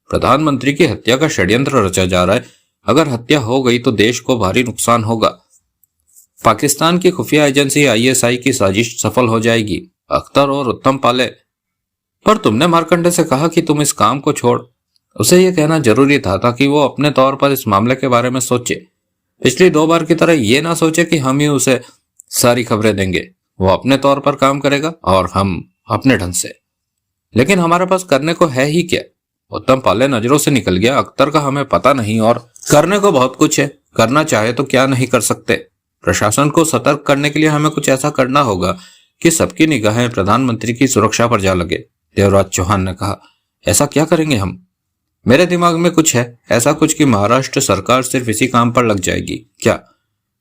प्रधानमंत्री की हत्या का षड्यंत्र रचा जा रहा है। अगर हत्या हो गई तो देश को भारी नुकसान होगा। पाकिस्तान की खुफिया एजेंसी ISI की साजिश सफल हो जाएगी। अख्तर और उत्तम पाले। पर तुमने मार्कंडे से कहा कि तुम इस काम को छोड़। उसे यह कहना जरूरी था ताकि वो अपने तौर पर इस मामले के बारे में सोचे। पिछली 2 बार की तरह ये ना सोचे कि हम ही उसे सारी खबरें देंगे। वो अपने तौर पर काम करेगा और हम अपने ढंग से। लेकिन हमारे पास करने को है ही क्या? उत्तम पाले नजरों से निकल गया। अख्तर का हमें पता नहीं और करने को बहुत कुछ है। करना चाहे तो क्या नहीं कर सकते। प्रशासन को सतर्क करने के लिए हमें कुछ ऐसा करना होगा कि सबकी निगाहें प्रधानमंत्री की सुरक्षा पर जा लगे, देवराज चौहान ने कहा। ऐसा क्या करेंगे हम? मेरे दिमाग में कुछ है, ऐसा कुछ कि महाराष्ट्र सरकार सिर्फ इसी काम पर लग जाएगी। क्या?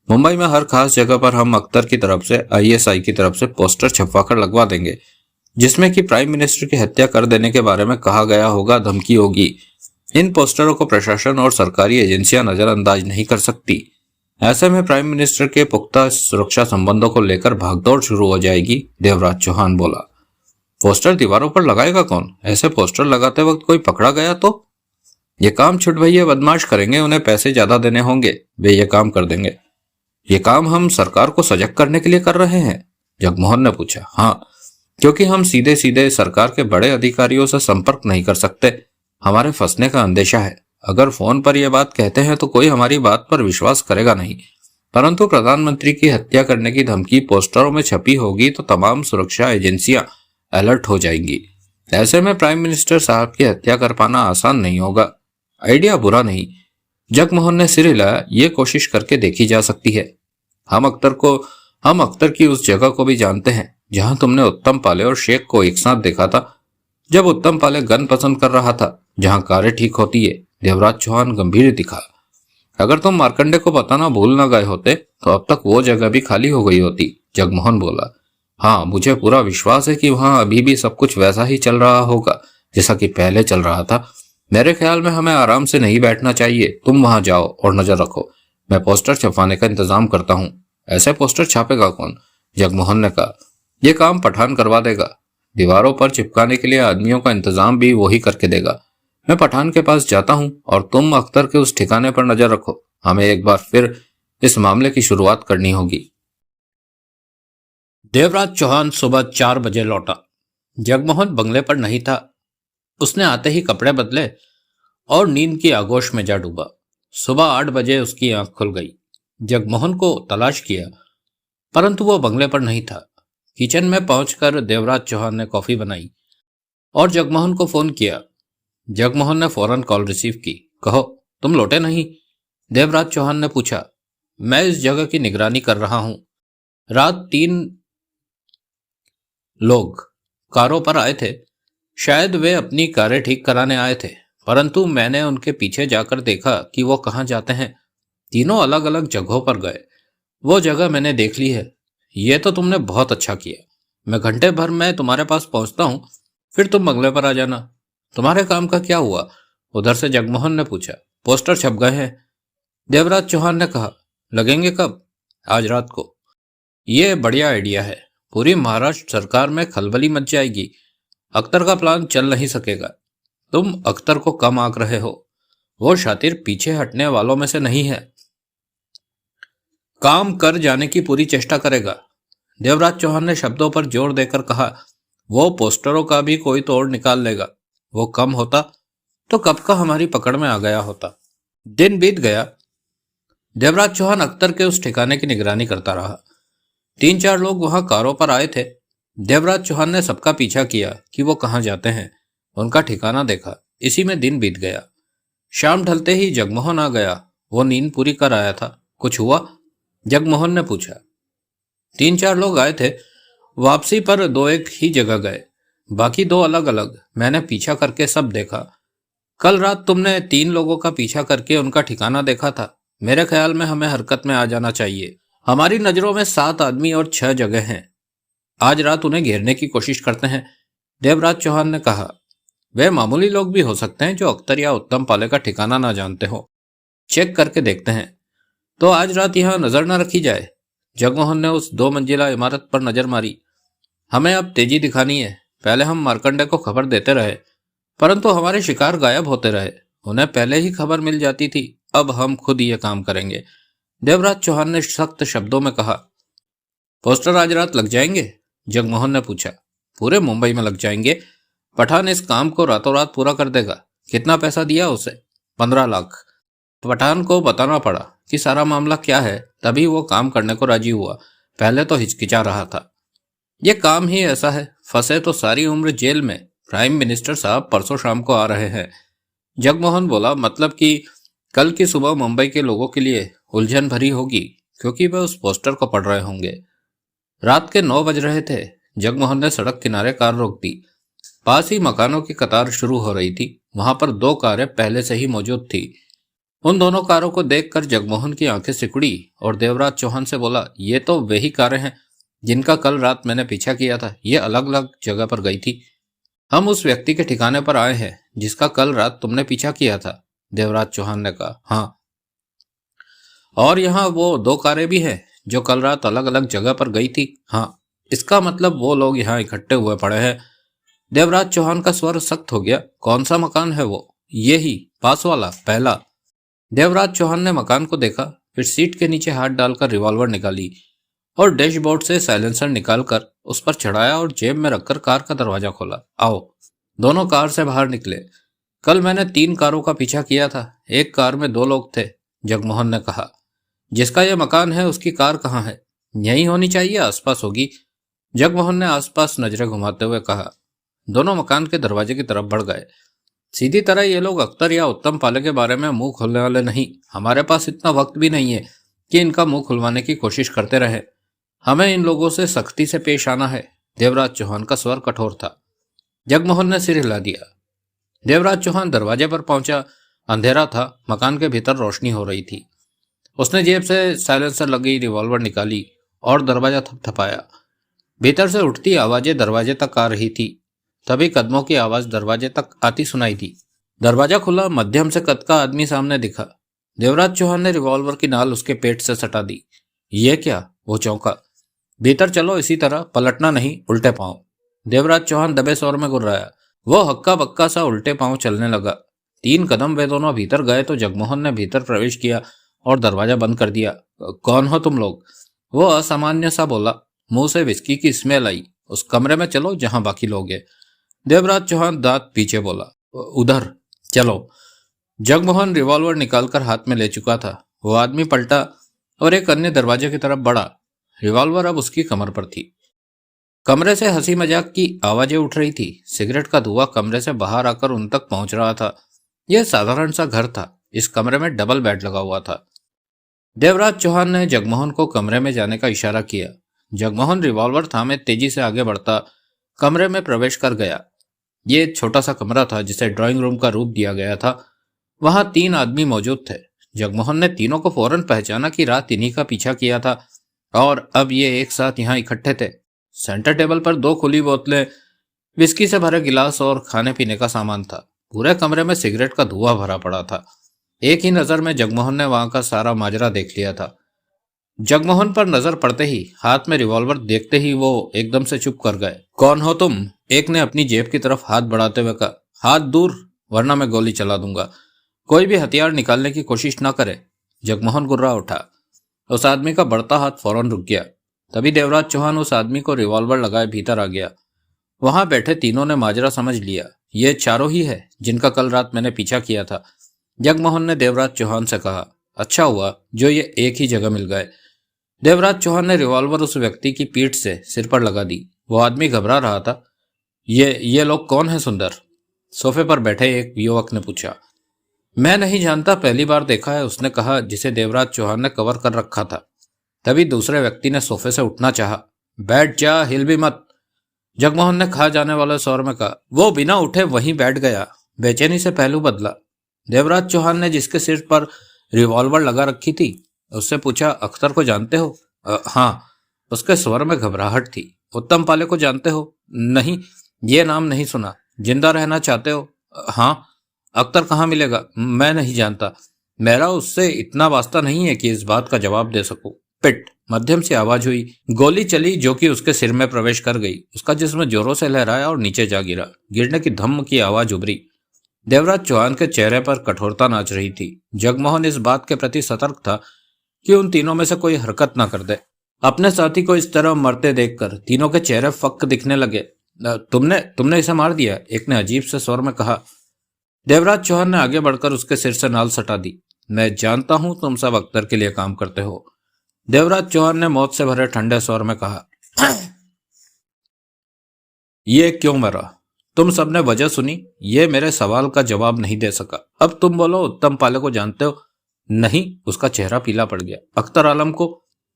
मुंबई में हर खास जगह पर हम अख्तर की तरफ से ISI की तरफ से पोस्टर छपवा कर लगवा देंगे जिसमें कि प्राइम मिनिस्टर की हत्या कर देने के बारे में कहा गया होगा, धमकी होगी। इन पोस्टरों को प्रशासन और सरकारी एजेंसियां नजरअंदाज नहीं कर सकती। ऐसे में प्राइम मिनिस्टर के पुख्ता सुरक्षा संबंधों को लेकर भागदौड़ शुरू हो जाएगी, देवराज चौहान बोला। पोस्टर दीवारों पर लगाएगा कौन? ऐसे पोस्टर लगाते वक्त कोई पकड़ा गया तो? ये काम छुट भैया बदमाश करेंगे। उन्हें पैसे ज्यादा देने होंगे, वे ये काम कर देंगे। ये काम हम सरकार को सजग करने के लिए कर रहे हैं, जगमोहन ने पूछा। हाँ, क्योंकि हम सीधे सीधे सरकार के बड़े अधिकारियों से संपर्क नहीं कर सकते। हमारे फंसने का अंदेशा है। अगर फोन पर यह बात कहते हैं तो कोई हमारी बात पर विश्वास करेगा नहीं। परंतु प्रधानमंत्री की हत्या करने की धमकी पोस्टरों में छपी होगी तो तमाम सुरक्षा एजेंसियां अलर्ट हो जाएंगी। ऐसे में प्राइम मिनिस्टर साहब की हत्या कर पाना आसान नहीं होगा। आइडिया बुरा नहीं। जगमोहन ने सिर हिलाया। ये कोशिश करके देखी जा सकती है। हम अख्तर की उस जगह को भी जानते हैं जहां तुमने उत्तम पाले और शेख को एक साथ देखा था, जब उत्तम पाले गन पसंद कर रहा था, जहां कारें ठीक होती है। देवराज चौहान गंभीर दिखा। अगर तुम मार्कंडे को बताना भूल न गए होते तो अब तक वो जगह भी खाली हो गई होती, जगमोहन बोला। हाँ, मुझे पूरा विश्वास है कि वहां अभी भी सब कुछ वैसा ही चल रहा होगा जैसा कि पहले चल रहा था। मेरे ख्याल में हमें आराम से नहीं बैठना चाहिए। तुम वहां जाओ और नजर रखो। मैं पोस्टर छपवाने का इंतजाम करता हूँ। ऐसे पोस्टर छापेगा कौन? जगमोहन ने कहा। यह काम पठान करवा देगा। दीवारों पर चिपकाने के लिए आदमियों का इंतजाम भी वही करके देगा। मैं पठान के पास जाता हूँ और तुम अख्तर के उस ठिकाने पर नजर रखो। हमें एक बार फिर इस मामले की शुरुआत करनी होगी। देवराज चौहान सुबह 4 बजे लौटा। जगमोहन बंगले पर नहीं था। उसने आते ही कपड़े बदले और नींद की आगोश में जा डूबा। सुबह 8 बजे उसकी आंख खुल गई। जगमोहन को तलाश किया परंतु वो बंगले पर नहीं था। किचन में पहुंचकर देवराज चौहान ने कॉफी बनाई और जगमोहन को फोन किया। जगमोहन ने फौरन कॉल रिसीव की। कहो, तुम लौटे नहीं? देवराज चौहान ने पूछा। मैं इस जगह की निगरानी कर रहा हूं। रात 3 लोग कारों पर आए थे। शायद वे अपनी कारें ठीक कराने आए थे, परंतु मैंने उनके पीछे जाकर देखा कि वो कहां जाते हैं। तीनों अलग अलग जगहों पर गए। वो जगह मैंने देख ली है। ये तो तुमने बहुत अच्छा किया। मैं घंटे भर में तुम्हारे पास पहुंचता हूं, फिर तुम बंगले पर आ जाना। तुम्हारे काम का क्या हुआ? उधर से जगमोहन ने पूछा। पोस्टर छप गए हैं, देवराज चौहान ने कहा। लगेंगे कब? आज रात को। ये बढ़िया आइडिया है। पूरी महाराष्ट्र सरकार में खलबली मच जाएगी। अख्तर का प्लान चल नहीं सकेगा। तुम अख्तर को कम आंक रहे हो। वो शातिर पीछे हटने वालों में से नहीं है। काम कर जाने की पूरी चेष्टा करेगा। देवराज चौहान ने शब्दों पर जोर देकर कहा। वो पोस्टरों का भी कोई तोड़ निकाल लेगा। वो कम होता तो कब का हमारी पकड़ में आ गया होता। दिन बीत गया। देवराज चौहान अख्तर के उस ठिकाने की निगरानी करता रहा। 3-4 लोग वहां कारों पर आए थे। देवराज चौहान ने सबका पीछा किया कि वो कहां जाते हैं। उनका ठिकाना देखा। इसी में दिन बीत गया। शाम ढलते ही जगमोहन आ गया। वो नींद पूरी कर आया था। कुछ हुआ? जगमोहन ने पूछा। 3-4 लोग आए थे। वापसी पर 2-1 ही जगह गए, बाकी 2 अलग अलग। मैंने पीछा करके सब देखा। कल रात तुमने 3 लोगों का पीछा करके उनका ठिकाना देखा था। मेरे ख्याल में हमें हरकत में आ जाना चाहिए। हमारी नजरों में 7 आदमी और 6 जगह हैं। आज रात उन्हें घेरने की कोशिश करते हैं, देवराज चौहान ने कहा। वे मामूली लोग भी हो सकते हैं जो अख्तर या उत्तम पाले का ठिकाना ना जानते हो। चेक करके देखते हैं। तो आज रात यहां नजर न रखी जाए। जगमोहन ने उस 2 मंजिला इमारत पर नजर मारी। हमें अब तेजी दिखानी है। पहले हम मार्कंडे को खबर देते रहे, परंतु हमारे शिकार गायब होते रहे। उन्हें पहले ही खबर मिल जाती थी। अब हम खुद ये काम करेंगे, देवराज चौहान ने सख्त शब्दों में कहा। पोस्टर आज रात लग जाएंगे? जगमोहन ने पूछा। पूरे मुंबई में लग जाएंगे। पठान इस काम को रातों रात पूरा कर देगा। कितना पैसा दिया उसे? 15 लाख। पठान को बताना पड़ा कि सारा मामला क्या है, तभी वो काम करने को राजी हुआ। पहले तो हिचकिचा रहा था। ये काम ही ऐसा है, फंसे तो सारी उम्र जेल में। प्राइम मिनिस्टर साहब परसों शाम को आ रहे हैं। जगमोहन बोला। मतलब कि कल की सुबह मुंबई के लोगों के लिए उलझन भरी होगी, क्योंकि वे उस पोस्टर को पढ़ रहे होंगे। रात के 9 बज रहे थे। जगमोहन ने सड़क किनारे कार रोक दी। पास ही मकानों की कतार शुरू हो रही थी। वहां पर 2 कारें पहले से ही मौजूद थी। उन दोनों कारों को देखकर जगमोहन की आंखें सिकुड़ी और देवराज चौहान से बोला। ये तो वही कारें हैं जिनका कल रात मैंने पीछा किया था। ये अलग अलग जगह पर गई थी। हम उस व्यक्ति के ठिकाने पर आए हैं जिसका कल रात तुमने पीछा किया था, देवराज चौहान ने कहा। हाँ, और यहाँ वो 2 कारें भी हैं जो कल रात अलग अलग जगह पर गई थी। हाँ, इसका मतलब वो लोग यहाँ इकट्ठे हुए पड़े हैं। देवराज चौहान का स्वर सख्त हो गया। कौन सा मकान है वो? ये ही पास वाला, पहला। देवराज चौहान ने मकान को देखा, फिर सीट के नीचे हाथ डालकर रिवॉल्वर निकाली और डैशबोर्ड से साइलेंसर निकालकर उस पर चढ़ाया और जेब में रखकर कार का दरवाजा खोला। आओ। दोनों कार से बाहर निकले। कल मैंने 3 कारों का पीछा किया था। एक कार में 2 लोग थे, जगमोहन ने कहा। जिसका यह मकान है उसकी कार कहाँ है? यहीं होनी चाहिए, आसपास होगी। जगमोहन ने आसपास नजरें घुमाते हुए कहा। दोनों मकान के दरवाजे की तरफ बढ़ गए। सीधी तरह ये लोग अख्तर या उत्तम पाले के बारे में मुंह खोलने वाले नहीं। हमारे पास इतना वक्त भी नहीं है कि इनका मुंह खुलवाने की कोशिश करते रहे। हमें इन लोगों से सख्ती से पेश आना है। देवराज चौहान का स्वर कठोर था। जगमोहन ने सिर हिला दिया। देवराज चौहान दरवाजे पर पहुंचा। अंधेरा था, मकान के भीतर रोशनी हो रही थी। उसने जेब से साइलेंसर लगी रिवॉल्वर निकाली और दरवाजा थपथपाया। भीतर से उठती आवाजें दरवाजे तक आ रही थी। तभी कदमों की आवाज दरवाजे तक आती सुनाई दी। दरवाजा खुला। मध्यम से कद का आदमी सामने दिखा। देवराज चौहान ने रिवॉल्वर की नाल उसके पेट से सटा दी। ये क्या? वो चौंका। भीतर चलो, इसी तरह, पलटना नहीं, उल्टे पांव। देवराज चौहान दबे स्वर में गुर्राया। वो हक्का बक्का सा उल्टे पांव चलने लगा। 3 कदम वे दोनों भीतर गए तो जगमोहन ने भीतर प्रवेश किया और दरवाजा बंद कर दिया। कौन हो तुम लोग? वो असामान्य सा बोला। मुंह से विस्की की स्मेल आई। उस कमरे में चलो जहां बाकी लोग हैं। देवराज चौहान दांत पीछे बोला। उधर चलो। जगमोहन रिवॉल्वर निकालकर हाथ में ले चुका था। वो आदमी पलटा और एक अन्य दरवाजे की तरफ बढ़ा। रिवॉल्वर अब उसकी कमर पर थी। कमरे से हंसी मजाक की आवाजें उठ रही थी। सिगरेट का धुआं कमरे से बाहर आकर उन तक पहुंच रहा था। यह साधारण सा घर था। इस कमरे में डबल बेड लगा हुआ था। देवराज चौहान ने जगमोहन को कमरे में जाने का इशारा किया। जगमोहन रिवॉल्वर थामे तेजी से आगे बढ़ता कमरे में प्रवेश कर गया। ये छोटा सा कमरा था जिसे ड्राइंग रूम का रूप दिया गया था। वहां 3 आदमी मौजूद थे। जगमोहन ने तीनों को फौरन पहचाना कि रात इन्हीं का पीछा किया था और अब ये एक साथ यहाँ इकट्ठे थे। सेंटर टेबल पर 2 खुली बोतलें, विस्की से भरे गिलास और खाने पीने का सामान था। पूरे कमरे में सिगरेट का धुआं भरा पड़ा था। एक ही नजर में जगमोहन ने वहां का सारा माजरा देख लिया था। जगमोहन पर नजर पड़ते ही, हाथ में रिवॉल्वर देखते ही वो एकदम से चुप कर गए। कौन हो तुम? एक ने अपनी जेब की तरफ हाथ बढ़ाते हुए कहा। हाथ दूर, वरना मैं गोली चला दूंगा। कोई भी हथियार निकालने की कोशिश ना करे। जगमोहन गुर्रा उठा। उस आदमी का बढ़ता हाथ फौरन रुक गया। तभी देवराज चौहान उस आदमी को रिवॉल्वर लगाए भीतर आ गया। वहां बैठे तीनों ने माजरा समझ लिया। ये चारों ही है जिनका कल रात मैंने पीछा किया था। जगमोहन ने देवराज चौहान से कहा। अच्छा हुआ जो ये एक ही जगह मिल गए। देवराज चौहान ने रिवॉल्वर उस व्यक्ति की पीठ से सिर पर लगा दी। वो आदमी घबरा रहा था। ये लोग कौन है सुंदर? सोफे पर बैठे एक युवक ने पूछा। मैं नहीं जानता, पहली बार देखा है, उसने कहा, जिसे देवराज चौहान ने कवर कर रखा था। तभी दूसरे व्यक्ति ने सोफे से उठना चाहा। बैठ जा, हिल भी मत, जगमोहन ने खा जाने वाले स्वर में कहा। वो बिना उठे वहीं बैठ गया। बेचैनी से पहलू बदला। देवराज चौहान ने जिसके सिर पर रिवॉल्वर लगा रखी थी उससे पूछा, अख्तर को जानते हो? हाँ। उसके स्वर में घबराहट थी। उत्तम पाले को जानते हो? नहीं, ये नाम नहीं सुना। जिंदा रहना चाहते हो? हाँ। अख्तर कहाँ मिलेगा? मैं नहीं जानता। मेरा उससे इतना वास्ता नहीं है कि इस बात का जवाब दे सकूं। पिट, मध्यम सी आवाज हुई। गोली चली जो कि उसके सिर में प्रवेश कर गई। उसका जिस्म जोरों से लहराया और नीचे जा गिरा। गिरने की धम्म की आवाज उभरी। देवराज चौहान के चेहरे पर कठोरता नाच रही थी। जगमोहन इस बात के प्रति सतर्क था कि उन तीनों में से कोई हरकत ना कर दे। अपने साथी को इस तरह मरते देखकर तीनों के चेहरे फक्क दिखने लगे। तुमने इसे मार दिया, एक ने अजीब से स्वर में कहा। देवराज चौहान ने आगे बढ़कर उसके सिर से नाल सटा दी। मैं जानता हूं तुम सब अख्तर के लिए काम करते हो, देवराज चौहान ने मौत से भरे ठंडे स्वर में कहा। ये क्यों मरा? तुम सबने वजह सुनी। ये मेरे सवाल का जवाब नहीं दे सका। अब तुम बोलो, उत्तम पाले को जानते हो? नहीं। उसका चेहरा पीला पड़ गया। अख्तर आलम को?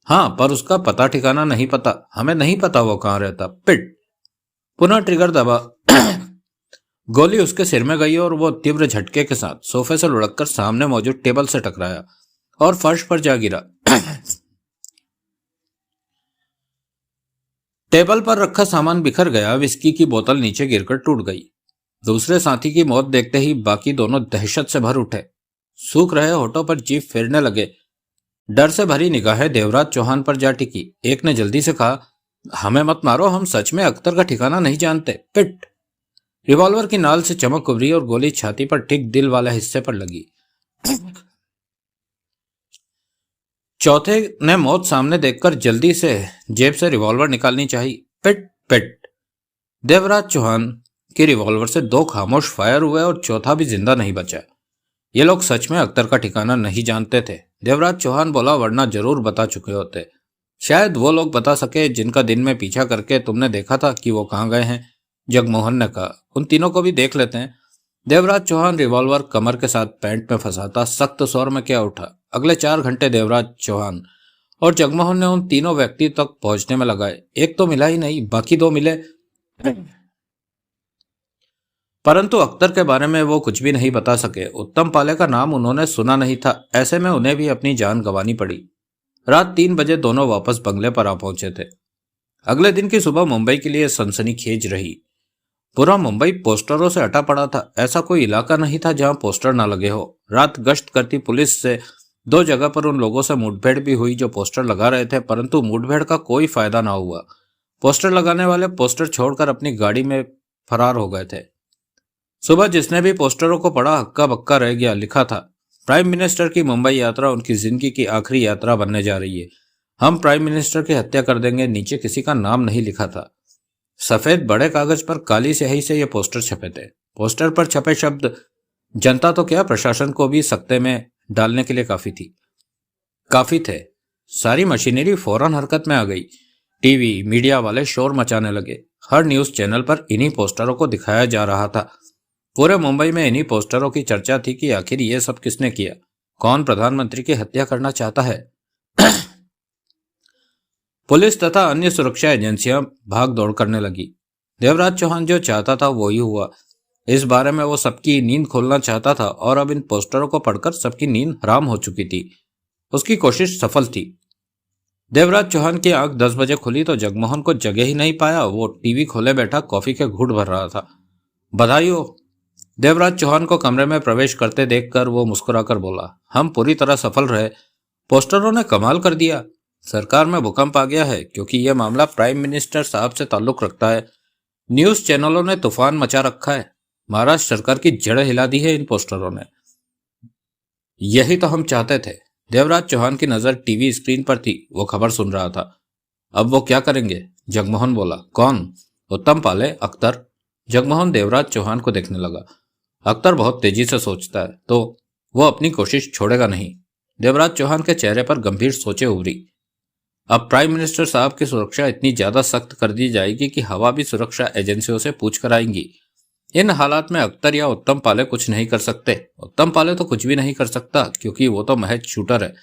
हाँ, पर उसका पता ठिकाना नहीं पता। हमें नहीं पता वो कहाँ रहता। पिट। पुनः ट्रिगर दबा। गोली उसके सिर में गई और वो तीव्र झटके के साथ सोफे से लुढ़ककर सामने मौजूद टेबल से टकराया और फर्श पर जा गिरा। टेबल पर रखा सामान बिखर गया। विस्की की बोतल नीचे गिरकर टूट गई। दूसरे साथी की मौत देखते ही बाकी दोनों दहशत से भर उठे। सूख रहे होठों पर जीभ फेरने लगे। डर से भरी निगाहें देवराज चौहान पर जा टिकी। एक ने जल्दी से कहा, हमें मत मारो, हम सच में अख्तर का ठिकाना नहीं जानते। पिट। रिवॉल्वर की नाल से चमक उभरी और गोली छाती पर ठीक दिल वाले हिस्से पर लगी। चौथे ने मौत सामने देखकर जल्दी से जेब से रिवॉल्वर निकालनी चाहिए। पिट पिट। देवराज चौहान के रिवॉल्वर से 2 खामोश फायर हुए और चौथा भी जिंदा नहीं बचा। ये लोग सच में अख्तर का ठिकाना नहीं जानते थे। देवराज चौहान बोला, वरना जरूर बता चुके होते। शायद वो लोग बता सके जिनका दिन में पीछा करके तुमने देखा था कि वो कहाँ गए हैं। जगमोहन ने कहा, उन तीनों को भी देख लेते हैं। देवराज चौहान रिवॉल्वर कमर के साथ पैंट में फंसाता सख्त स्वर में क्या उठा। अगले 4 घंटे देवराज चौहान और जगमोहन ने उन तीनों व्यक्ति तक पहुंचने में लगाए। एक तो मिला ही नहीं, बाकी 2 मिले, परंतु अख्तर के बारे में वो कुछ भी नहीं बता सके। उत्तम पाले का नाम उन्होंने सुना नहीं था, ऐसे में उन्हें भी अपनी जान गंवानी पड़ी। रात 3 बजे दोनों वापस बंगले पर आ पहुंचे थे। अगले दिन की सुबह मुंबई के लिए सनसनीखेज रही। पूरा मुंबई पोस्टरों से अटा पड़ा था। ऐसा कोई इलाका नहीं था जहां पोस्टर ना लगे हो। रात गश्त करती पुलिस से 2 जगह पर उन लोगों से मुठभेड़ भी हुई जो पोस्टर लगा रहे थे, परंतु मुठभेड़ का कोई फायदा ना हुआ। पोस्टर लगाने वाले पोस्टर छोड़कर अपनी गाड़ी में फरार हो गए थे। सुबह जिसने भी पोस्टरों को पढ़ा हक्का बक्का रह गया। लिखा था, प्राइम मिनिस्टर की मुंबई यात्रा उनकी जिंदगी की आखिरी यात्रा बनने जा रही है। हम प्राइम मिनिस्टर की हत्या कर देंगे। नीचे किसी का नाम नहीं लिखा था। सफेद बड़े कागज पर काली स्याही से ये पोस्टर छपे थे। पोस्टर पर छपे शब्द जनता तो क्या, प्रशासन को भी सकते में डालने के लिए काफी थे। सारी मशीनरी फौरन हरकत में आ गई। टीवी मीडिया वाले शोर मचाने लगे। हर न्यूज चैनल पर इन्हीं पोस्टरों को दिखाया जा रहा था। पूरे मुंबई में इन्हीं पोस्टरों की चर्चा थी कि आखिर ये सब किसने किया, कौन प्रधानमंत्री की हत्या करना चाहता है। पुलिस तथा अन्य सुरक्षा एजेंसियां भाग दौड़ करने लगी। देवराज चौहान जो चाहता था वो ही हुआ। इस बारे में वो सबकी नींद खोलना चाहता था और अब इन पोस्टरों को पढ़कर सबकी नींद हराम हो चुकी थी। उसकी कोशिश सफल थी। देवराज चौहान की आंख 10 बजे खुली तो जगमोहन को जगह ही नहीं पाया। वो टीवी खोले बैठा कॉफी के घूंट भर रहा था। बधाई हो। देवराज चौहान को कमरे में प्रवेश करते देखकर वो मुस्कुराकर बोला, हम पूरी तरह सफल रहे। पोस्टरों ने कमाल कर दिया। सरकार में भूकंप आ गया है, क्योंकि यह मामला प्राइम मिनिस्टर साहब से ताल्लुक रखता है। न्यूज चैनलों ने तूफान मचा रखा है। महाराष्ट्र सरकार की जड़ हिला दी है इन पोस्टरों ने। यही तो हम चाहते थे। देवराज चौहान की नजर टीवी स्क्रीन पर थी। वो खबर सुन रहा था। अब वो क्या करेंगे? जगमोहन बोला। कौन? उत्तम पाले, अख्तर। जगमोहन देवराज चौहान को देखने लगा। अख्तर बहुत तेजी से सोचता है तो वो अपनी कोशिश छोड़ेगा नहीं। देवराज चौहान के चेहरे पर गंभीर सोचें उभरी। अब प्राइम मिनिस्टर साहब की सुरक्षा इतनी ज्यादा सख्त कर दी जाएगी कि हवा भी सुरक्षा एजेंसियों से पूछ कर आएंगी। इन हालात में अख्तर या उत्तम पाले कुछ नहीं कर सकते। उत्तम पाले तो कुछ भी नहीं कर सकता, क्योंकि वो तो महज शूटर है।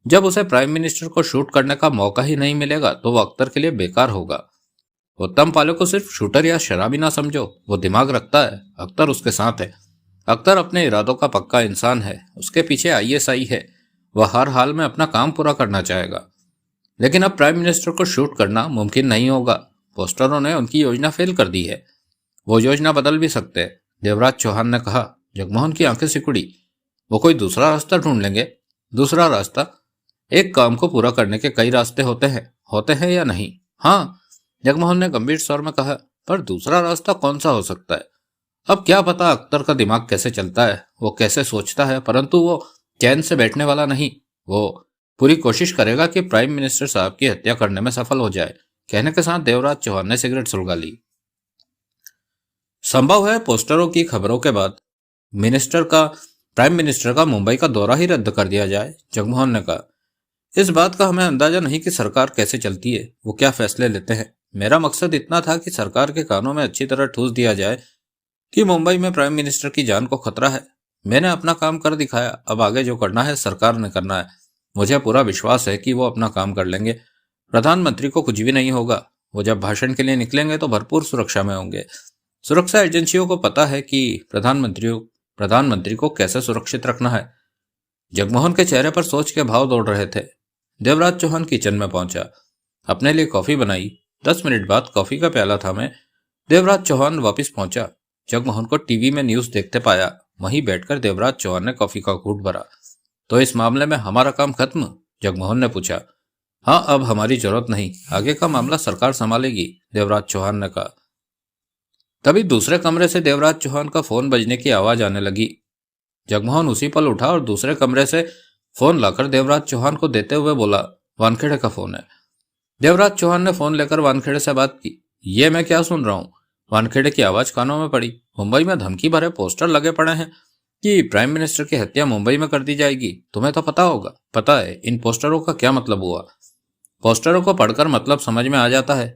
जब उसे प्राइम मिनिस्टर को शूट करने का मौका ही नहीं मिलेगा तो वो अख्तर के लिए बेकार होगा। उत्तम पाले को सिर्फ शूटर या शराबी ना समझो, वो दिमाग रखता है। अख्तर उसके साथ है। अख्तर अपने इरादों का पक्का इंसान है। उसके पीछे आईएसआई है। वह हर हाल में अपना काम पूरा करना चाहेगा। लेकिन अब प्राइम मिनिस्टर को शूट करना मुमकिन नहीं होगा। पोस्टरों ने उनकी योजना फेल कर दी है। वो योजना बदल भी सकते हैं। देवराज चौहान ने कहा। जगमोहन की आंखें सिकुड़ी। वो कोई दूसरा रास्ता ढूंढ लेंगे। दूसरा रास्ता? एक काम को पूरा करने के कई रास्ते होते हैं या नहीं? हाँ, जगमोहन ने गंभीर स्वर में कहा। पर दूसरा रास्ता कौन सा हो सकता है? अब क्या पता अख्तर का दिमाग कैसे चलता है, वो कैसे सोचता है, परंतु वो चैन से बैठने वाला नहीं। वो पूरी कोशिश करेगा कि प्राइम मिनिस्टर साहब की हत्या करने में सफल हो जाए। कहने के साथ देवराज चौहान ने सिगरेट सुलगा ली। संभव है पोस्टरों की खबरों के बाद प्राइम मिनिस्टर का मुंबई का दौरा ही रद्द कर दिया जाए, जगमोहन ने कहा। इस बात का हमें अंदाजा नहीं कि सरकार कैसे चलती है, वो क्या फैसले लेते हैं। मेरा मकसद इतना था कि सरकार के कानों में अच्छी तरह ठूस दिया जाए कि मुंबई में प्राइम मिनिस्टर की जान को खतरा है। मैंने अपना काम कर दिखाया। अब आगे जो करना है सरकार ने करना है। मुझे पूरा विश्वास है कि वो अपना काम कर लेंगे। प्रधानमंत्री को कुछ भी नहीं होगा। वो जब भाषण के लिए निकलेंगे तो भरपूर सुरक्षा में होंगे। सुरक्षा एजेंसियों को पता है कि प्रधानमंत्री को कैसे सुरक्षित रखना है। जगमोहन के चेहरे पर सोच के भाव दौड़ रहे थे। देवराज चौहान किचन में पहुंचा। अपने लिए कॉफी बनाई। 10 मिनट बाद कॉफी का प्याला थामे देवराज चौहान वापस पहुंचा। जगमोहन को टीवी में न्यूज देखते पाया। वहीं बैठकर देवराज चौहान ने कॉफी का घूंट भरा। तो इस मामले में हमारा काम खत्म? जगमोहन ने पूछा। हाँ, अब हमारी जरूरत नहीं। आगे का मामला सरकार संभालेगी, देवराज चौहान ने कहा। तभी दूसरे कमरे से देवराज चौहान का फोन बजने की आवाज आने लगी। जगमोहन उसी पल उठा और दूसरे कमरे से फोन लाकर देवराज चौहान को देते हुए बोला, वानखेड़े का फोन है। देवराज चौहान ने फोन लेकर वानखेड़े से बात की। ये मैं क्या सुन रहा हूँ? वानखेड़े की आवाज कानों में पड़ी। मुंबई में धमकी भरे पोस्टर लगे पड़े हैं। कि प्राइम मिनिस्टर की हत्या मुंबई में कर दी जाएगी। तुम्हें तो पता होगा। पता है इन पोस्टरों का क्या मतलब हुआ? पोस्टरों को पढ़कर मतलब समझ में आ जाता है।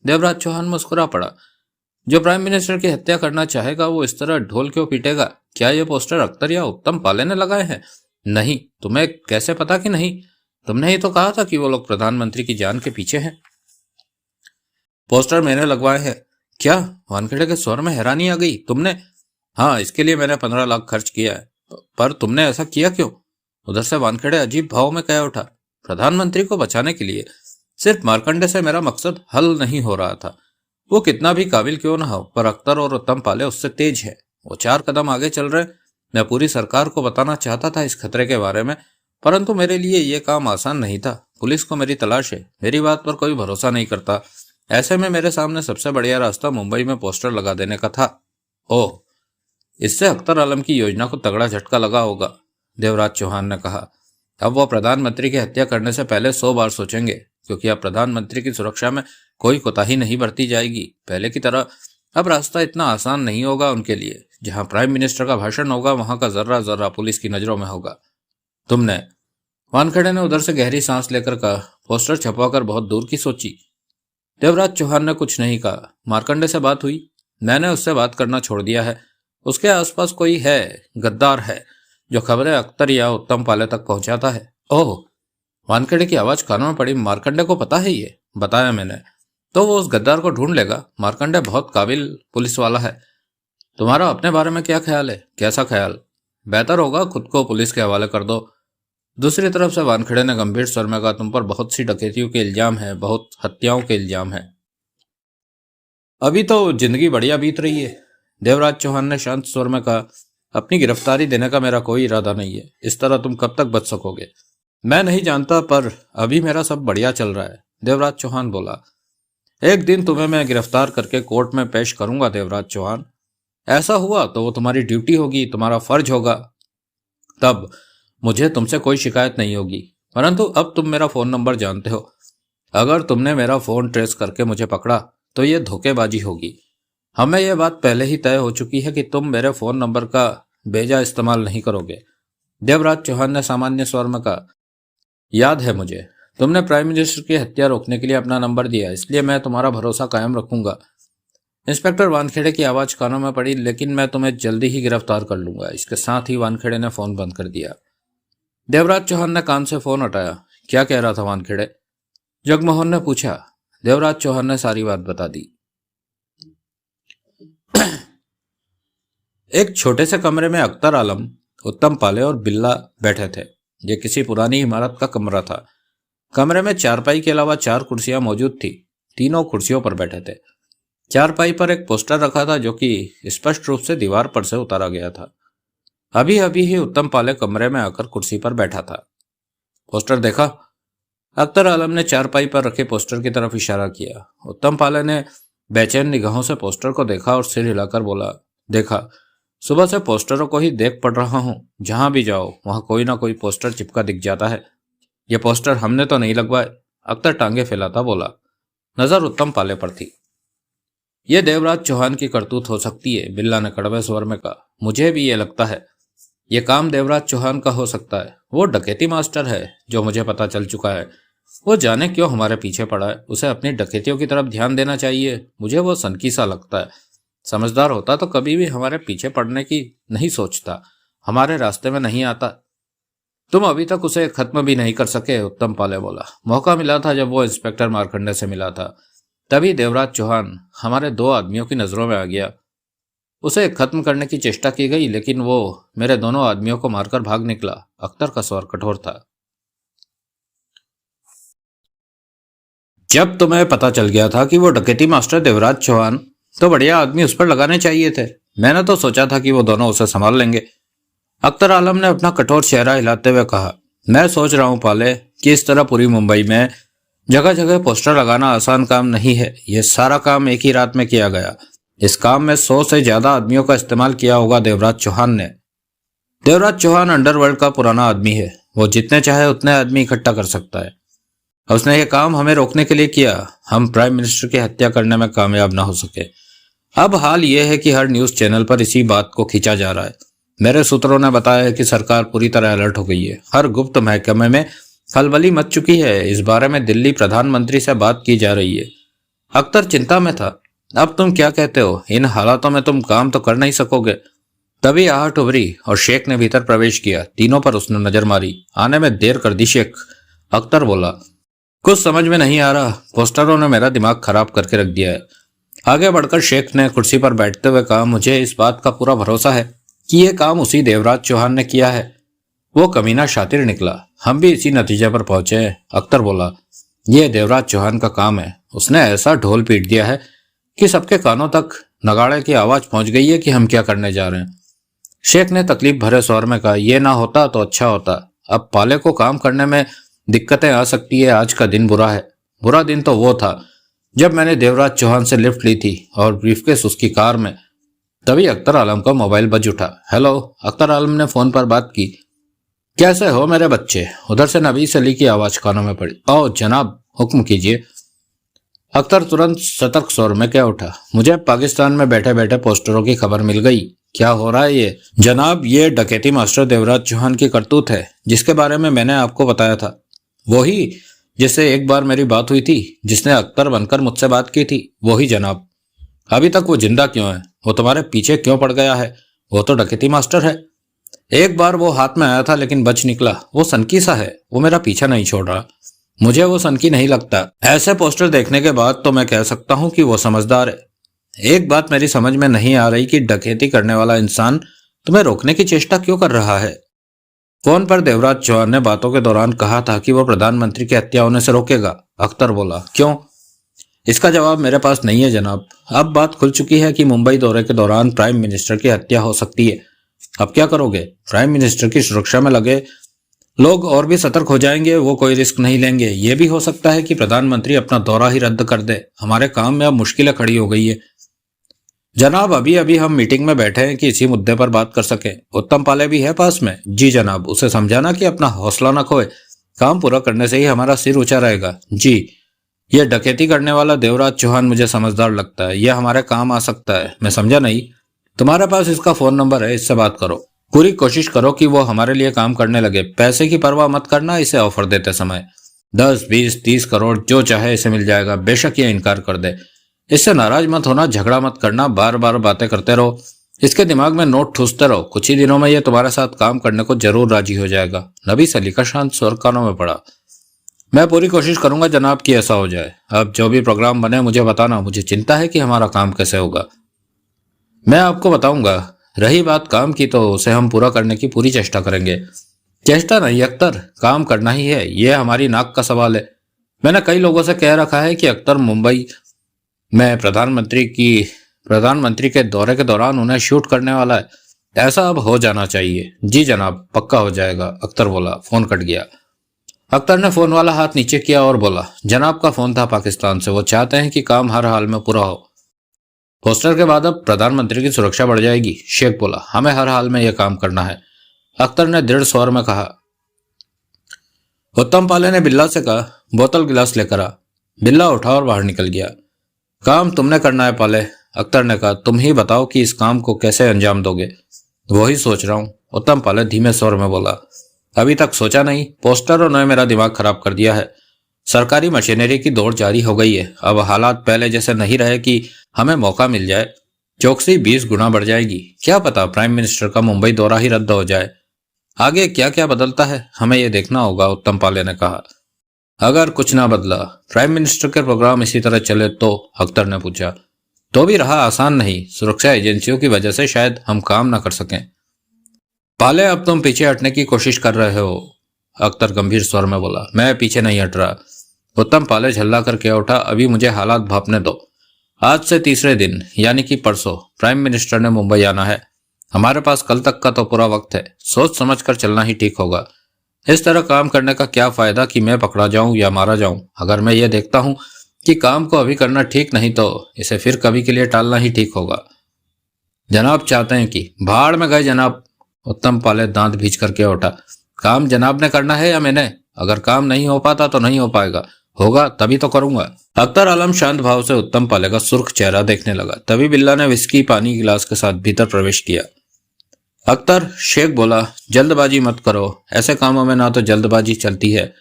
देवराज चौहान मुस्कुरा पड़ा। जो प्राइम मिनिस्टर की हत्या करना चाहेगा वो इस तरह ढोल क्यों पीटेगा? क्या ये पोस्टर अख्तर या उत्तम पाले ने लगाए हैं? नहीं। तुम्हें कैसे पता कि नहीं? तुमने ही तो कहा था कि वो लोग प्रधानमंत्री की जान के पीछे हैं। पोस्टर मैंने लगवाए हैं। क्या? वानखेड़े के स्वर में हैरानी आ गई। तुमने? हाँ, इसके लिए मैंने 15 लाख खर्च किया है। पर तुमने ऐसा किया क्यों? उधर से वानखेड़े अजीब भाव में कह उठा। प्रधानमंत्री को बचाने के लिए। सिर्फ मार्कंडे से मेरा मकसद हल नहीं हो रहा था। वो कितना भी काबिल क्यों ना हो, पर अख्तर और उत्तम पाले उससे तेज है। वो 4 कदम आगे चल रहे। मैं पूरी सरकार को बताना चाहता था इस खतरे के बारे में, परंतु मेरे लिए ये काम आसान नहीं था। पुलिस को मेरी तलाश है, मेरी बात पर कोई भरोसा नहीं करता। ऐसे में मेरे सामने सबसे बढ़िया रास्ता मुंबई में पोस्टर लगा देने का था। ओह, इससे अख्तर आलम की योजना को तगड़ा झटका लगा होगा, देवराज चौहान ने कहा। अब वो प्रधानमंत्री की हत्या करने से पहले 100 बार सोचेंगे, क्योंकि अब प्रधानमंत्री की सुरक्षा में कोई कोताही नहीं बरती जाएगी। पहले की तरह अब रास्ता इतना आसान नहीं होगा उनके लिए। जहां प्राइम मिनिस्टर का भाषण होगा वहां का जर्रा जर्रा पुलिस की नजरों में होगा। तुमने? वानखेड़े ने उधर से गहरी सांस लेकर कहा। पोस्टर छपवाकर बहुत दूर की सोची। देवराज चौहान ने कुछ नहीं कहा। मार्कंडे से बात हुई? मैंने उससे बात करना छोड़ दिया है। उसके आसपास कोई है, गद्दार है, जो खबरें अख्तर या उत्तम पाले तक पहुंचाता है। ओह, वानखेड़े की आवाज कानों में पड़ी। मार्कंडे को पता है ये? बताया मैंने। तो वो उस गद्दार को ढूंढ लेगा। मार्कंडे बहुत काबिल पुलिस वाला है। तुम्हारा अपने बारे में क्या ख्याल है? कैसा ख्याल? बेहतर होगा खुद को पुलिस के हवाले कर दो। दूसरी तरफ से वानखेड़े ने गंभीर स्वर में कहा, तुम पर बहुत सी डकैतियों के इल्जाम है, बहुत हत्याओं के इल्जाम है। अभी तो जिंदगी बढ़िया बीत रही है, देवराज चौहान ने शांत स्वर में कहा। अपनी गिरफ्तारी देने का मेरा कोई इरादा नहीं है। इस तरह तुम कब तक बच सकोगे मैं नहीं जानता, पर अभी मेरा सब बढ़िया चल रहा है, देवराज चौहान बोला। एक दिन तुम्हें मैं गिरफ्तार करके कोर्ट में पेश करूंगा देवराज चौहान। ऐसा हुआ तो वो तुम्हारी ड्यूटी होगी, तुम्हारा फर्ज होगा। तब मुझे तुमसे कोई शिकायत नहीं होगी। परंतु अब तुम मेरा फोन नंबर जानते हो। अगर तुमने मेरा फोन ट्रेस करके मुझे पकड़ा तो ये धोखेबाजी होगी। हमें यह बात पहले ही तय हो चुकी है कि तुम मेरे फोन नंबर का बेजा इस्तेमाल नहीं करोगे, देवराज चौहान ने सामान्य स्वर में कहा। याद है मुझे, तुमने प्राइम मिनिस्टर की हत्या रोकने के लिए अपना नंबर दिया, इसलिए मैं तुम्हारा भरोसा कायम रखूंगा। इंस्पेक्टर वानखेड़े की आवाज कानों में पड़ी। लेकिन मैं तुम्हें जल्दी ही गिरफ्तार कर लूंगा। इसके साथ ही वानखेड़े ने फोन बंद कर दिया। देवराज चौहान ने कान से फोन हटाया। क्या कह रहा था वानखेड़े? जगमोहन ने पूछा। देवराज चौहान ने सारी बात बता दी। एक छोटे से कमरे में अख्तर आलम, उत्तम पाले और बिल्ला बैठे थे। ये किसी पुरानी इमारत का कमरा था। कमरे में चारपाई के अलावा 4 कुर्सियां मौजूद थी। तीनों कुर्सियों पर बैठे थे। चारपाई पर एक पोस्टर रखा था जो कि स्पष्ट रूप से दीवार पर से उतारा गया था। अभी अभी ही उत्तम पाले कमरे में आकर कुर्सी पर बैठा था। पोस्टर देखा? अख्तर आलम ने चारपाई पर रखे पोस्टर की तरफ इशारा किया। उत्तम पाले ने बेचैन निगाहों से पोस्टर को देखा और सिर हिलाकर बोला, देखा, सुबह से पोस्टरों को ही देख पड़ रहा हूं। जहां भी जाओ वहां कोई ना कोई पोस्टर चिपका दिख जाता है। ये पोस्टर हमने तो नहीं लगवाए, अख्तर टांगे फैलाता बोला। नजर उत्तम पाले पर थी। यह देवराज चौहान की करतूत हो सकती है, बिल्ला ने कड़वे स्वर में कहा। मुझे भी ये लगता है। यह काम देवराज चौहान का हो सकता है। वो डकैती मास्टर है, जो मुझे पता चल चुका है। वो जाने क्यों हमारे पीछे पड़ा है। उसे अपनी डकैतियों की तरफ ध्यान देना चाहिए। मुझे वो सनकी सा लगता है। समझदार होता तो कभी भी हमारे पीछे पड़ने की नहीं सोचता, हमारे रास्ते में नहीं आता। तुम अभी तक उसे खत्म भी नहीं कर सके, उत्तम पाले बोला। मौका मिला था जब वो इंस्पेक्टर मार्कंडे से मिला था, तभी देवराज चौहान हमारे 2 आदमियों की नजरों में आ गया। उसे खत्म करने की चेष्टा की गई, लेकिन वो मेरे दोनों आदमियों को मारकर भाग निकला। अख्तर का स्वर कठोर था। जब तुम्हें पता चल गया था कि वो डकैती मास्टर देवराज चौहान, तो बढ़िया आदमी उस पर लगाने चाहिए थे। मैंने तो सोचा था कि वो दोनों उसे संभाल लेंगे। अख्तर आलम ने अपना कठोर चेहरा हिलाते हुए कहा। मैं सोच रहा हूं पाले कि इस तरह पूरी मुंबई में जगह जगह पोस्टर लगाना आसान काम नहीं है। यह सारा काम एक ही रात में किया गया। इस काम में 100 से ज्यादा आदमियों का इस्तेमाल किया होगा देवराज चौहान ने। देवराज चौहान अंडरवर्ल्ड का पुराना आदमी है। वो जितने चाहे उतने आदमी इकट्ठा कर सकता है। उसने ये काम हमें रोकने के लिए किया। हम प्राइम मिनिस्टर की हत्या करने में कामयाब ना हो सके। अब हाल यह है कि हर न्यूज चैनल पर इसी बात को खींचा जा रहा है। मेरे सूत्रों ने बताया है कि सरकार पूरी तरह अलर्ट हो गई है। हर गुप्त महकमे में खलबली मच चुकी है। इस बारे में दिल्ली प्रधानमंत्री से बात की जा रही है। अख्तर चिंता में था। अब तुम क्या कहते हो? इन हालातों में तुम काम तो कर नहीं सकोगे। तभी आहट उभरी और शेख ने भीतर प्रवेश किया। तीनों पर उसने नजर मारी। आने में देर कर दी शेख। अख्तर बोला, कुछ समझ में नहीं आ रहा। पोस्टरों ने मेरा दिमाग खराब करके रख दिया है। आगे बढ़कर शेख ने कुर्सी पर बैठते हुए कहा, मुझे इस बात का पूरा भरोसा है कि यह काम उसी देवराज चौहान ने किया है। वो कमीना शातिर निकला। हम भी इसी नतीजे पर पहुंचे हैं। अख्तर बोला, यह देवराज चौहान का काम है। उसने ऐसा ढोल पीट दिया है कि सबके कानों तक नगाड़े की आवाज पहुंच गई है कि हम क्या करने जा रहे हैं। शेख ने तकलीफ भरे स्वर में कहा, यह ना होता तो अच्छा होता। अब पाले को काम करने में दिक्कतें आ सकती है। आज का दिन बुरा है। बुरा दिन तो वो था जब मैंने देवराज चौहान से लिफ्ट ली थी और ब्रीफकेस उसकी कार में। तभी अख्तर आलम का मोबाइल बज उठा। हेलो। अख्तर आलम ने फोन पर बात की। कैसे हो मेरे बच्चे? उधर से नबीस अली की आवाज कानों में पड़ी। ओ जनाब, हुक्म कीजिए। अख्तर तुरंत सतर्क स्वर में क्या उठा। मुझे पाकिस्तान में बैठे बैठे पोस्टरों की खबर मिल गई। क्या हो रहा है ये? जनाब, ये डकैती मास्टर देवराज चौहान की करतूत है, जिसके बारे में मैंने आपको बताया था। वही जिससे एक बार मेरी बात हुई थी, जिसने अख्तर बनकर मुझसे बात की थी, वही जनाब। अभी तक वो जिंदा क्यों है? वो तुम्हारे पीछे क्यों पड़ गया है? वो तो डकैती मास्टर है। एक बार वो हाथ में आया था लेकिन बच निकला। वो सनकी सा है। वो मेरा पीछा नहीं छोड़ रहा। मुझे वो सनकी नहीं लगता। ऐसे पोस्टर देखने के बाद तो मैं कह सकता हूं कि वो समझदार है। एक बात मेरी समझ में नहीं आ रही कि डकैती करने वाला इंसान तुम्हें रोकने की चेष्टा क्यों कर रहा है। फोन पर देवराज चौहान ने बातों के दौरान कहा था कि वो प्रधानमंत्री की हत्या होने से रोकेगा। अख्तर बोला, क्यों? इसका जवाब मेरे पास नहीं है जनाब। अब बात खुल चुकी है कि मुंबई दौरे के दौरान प्राइम मिनिस्टर की हत्या हो सकती है। अब क्या करोगे? प्राइम मिनिस्टर की सुरक्षा में लगे लोग और भी सतर्क हो जाएंगे। वो कोई रिस्क नहीं लेंगे। ये भी हो सकता है कि प्रधानमंत्री अपना दौरा ही रद्द कर दे। हमारे काम में अब मुश्किलें खड़ी हो गई है जनाब। अभी अभी हम मीटिंग में बैठे हैं कि इसी मुद्दे पर बात कर सकें। उत्तम पाले भी है पास में? जी जनाब। उसे समझाना कि अपना हौसला न खोए। काम पूरा करने से ही हमारा सिर ऊंचा रहेगा। जी। यह डकैती करने वाला देवराज चौहान मुझे समझदार लगता है। यह हमारे काम आ सकता है। मैं समझा नहीं। तुम्हारे पास इसका फोन नंबर है, इससे बात करो। पूरी कोशिश करो कि वो हमारे लिए काम करने लगे। पैसे की परवाह मत करना इसे ऑफर देते समय। 10, 20, 30 करोड़ जो चाहे इसे मिल जाएगा। बेशक ये इनकार कर दे। इससे नाराज मत होना, झगड़ा मत करना, बार बार बातें करते रहो। इसके दिमाग में नोट ठूसते रहो। कुछ ही दिनों में ये तुम्हारे साथ काम करने को जरूर राजी हो जाएगा। नबीस अली का शांत स्वर कानों में पड़ा। मैं पूरी कोशिश करूंगा जनाब कि ऐसा हो जाए। अब जो भी प्रोग्राम बने मुझे बताना। मुझे चिंता है कि हमारा काम कैसे होगा। मैं आपको बताऊंगा। रही बात काम की तो उसे हम पूरा करने की पूरी चेष्टा करेंगे। चेष्टा नहीं अख्तर, काम करना ही है। यह हमारी नाक का सवाल है। मैंने कई लोगों से कह रखा है कि अख्तर मुंबई में प्रधानमंत्री के दौरे के दौरान उन्हें शूट करने वाला है। ऐसा अब हो जाना चाहिए। जी जनाब, पक्का हो जाएगा। अख्तर बोला। फोन कट गया। अख्तर ने फोन वाला हाथ नीचे किया और बोला, जनाब का फोन था पाकिस्तान से। वो चाहते हैं कि काम हर हाल में पूरा हो। पोस्टर के बाद अब प्रधानमंत्री की सुरक्षा बढ़ जाएगी। शेख बोला, हमें हर हाल में यह काम करना है। अख्तर ने दृढ़ स्वर में कहा। उत्तम पाले ने बिल्ला से कहा, बोतल गिलास लेकर आ। बिल्ला उठा और बाहर निकल गया। काम तुमने करना है पाले। अख्तर ने कहा, तुम ही बताओ कि इस काम को कैसे अंजाम दोगे। वही सोच रहा हूं। उत्तम पाले धीमे स्वर में बोला, अभी तक सोचा नहीं। पोस्टरों ने मेरा दिमाग खराब कर दिया है। सरकारी मशीनरी की दौड़ जारी हो गई है। अब हालात पहले जैसे नहीं रहे कि हमें मौका मिल जाए। चौकसी 20 गुना बढ़ जाएगी। क्या पता प्राइम मिनिस्टर का मुंबई दौरा ही रद्द हो जाए। आगे क्या क्या बदलता है हमें यह देखना होगा। उत्तम पाले ने कहा। अगर कुछ ना बदला, प्राइम मिनिस्टर के प्रोग्राम इसी तरह चले तो? अख्तर ने पूछा। तो भी रहा आसान नहीं। सुरक्षा एजेंसियों की वजह से शायद हम काम ना कर सकें। पाले, अब तुम पीछे हटने की कोशिश कर रहे हो। अख्तर गंभीर स्वर में बोला, मैं पीछे नहीं हट रहा। उत्तम पाले झल्ला कर कह उठा, अभी मुझे हालात भांपने दो। आज से तीसरे दिन यानी कि परसों प्राइम मिनिस्टर ने मुंबई आना है। हमारे पास कल तक का तो पूरा वक्त है। सोच समझ कर चलना ही ठीक होगा। इस तरह काम करने का क्या फायदा कि मैं पकड़ा जाऊं या मारा जाऊं। अगर मैं ये देखता हूं कि काम को अभी करना ठीक नहीं तो इसे फिर कभी के लिए टालना ही ठीक होगा। जनाब चाहते हैं कि भाड़ में गए जनाब। उत्तम पाले दांत भींच करके उठा। काम जनाब ने करना है या मैंने? अगर काम नहीं हो पाता तो नहीं हो पाएगा। होगा तभी तो करूंगा। अख्तर आलम शांत भाव से उत्तम पाले का सुर्ख चेहरा देखने लगा। तभी बिल्ला ने विस्की पानी गिलास के साथ भीतर प्रवेश किया। अख्तर, शेख बोला, जल्दबाजी मत करो, ऐसे कामों में ना तो जल्दबाजी चलती है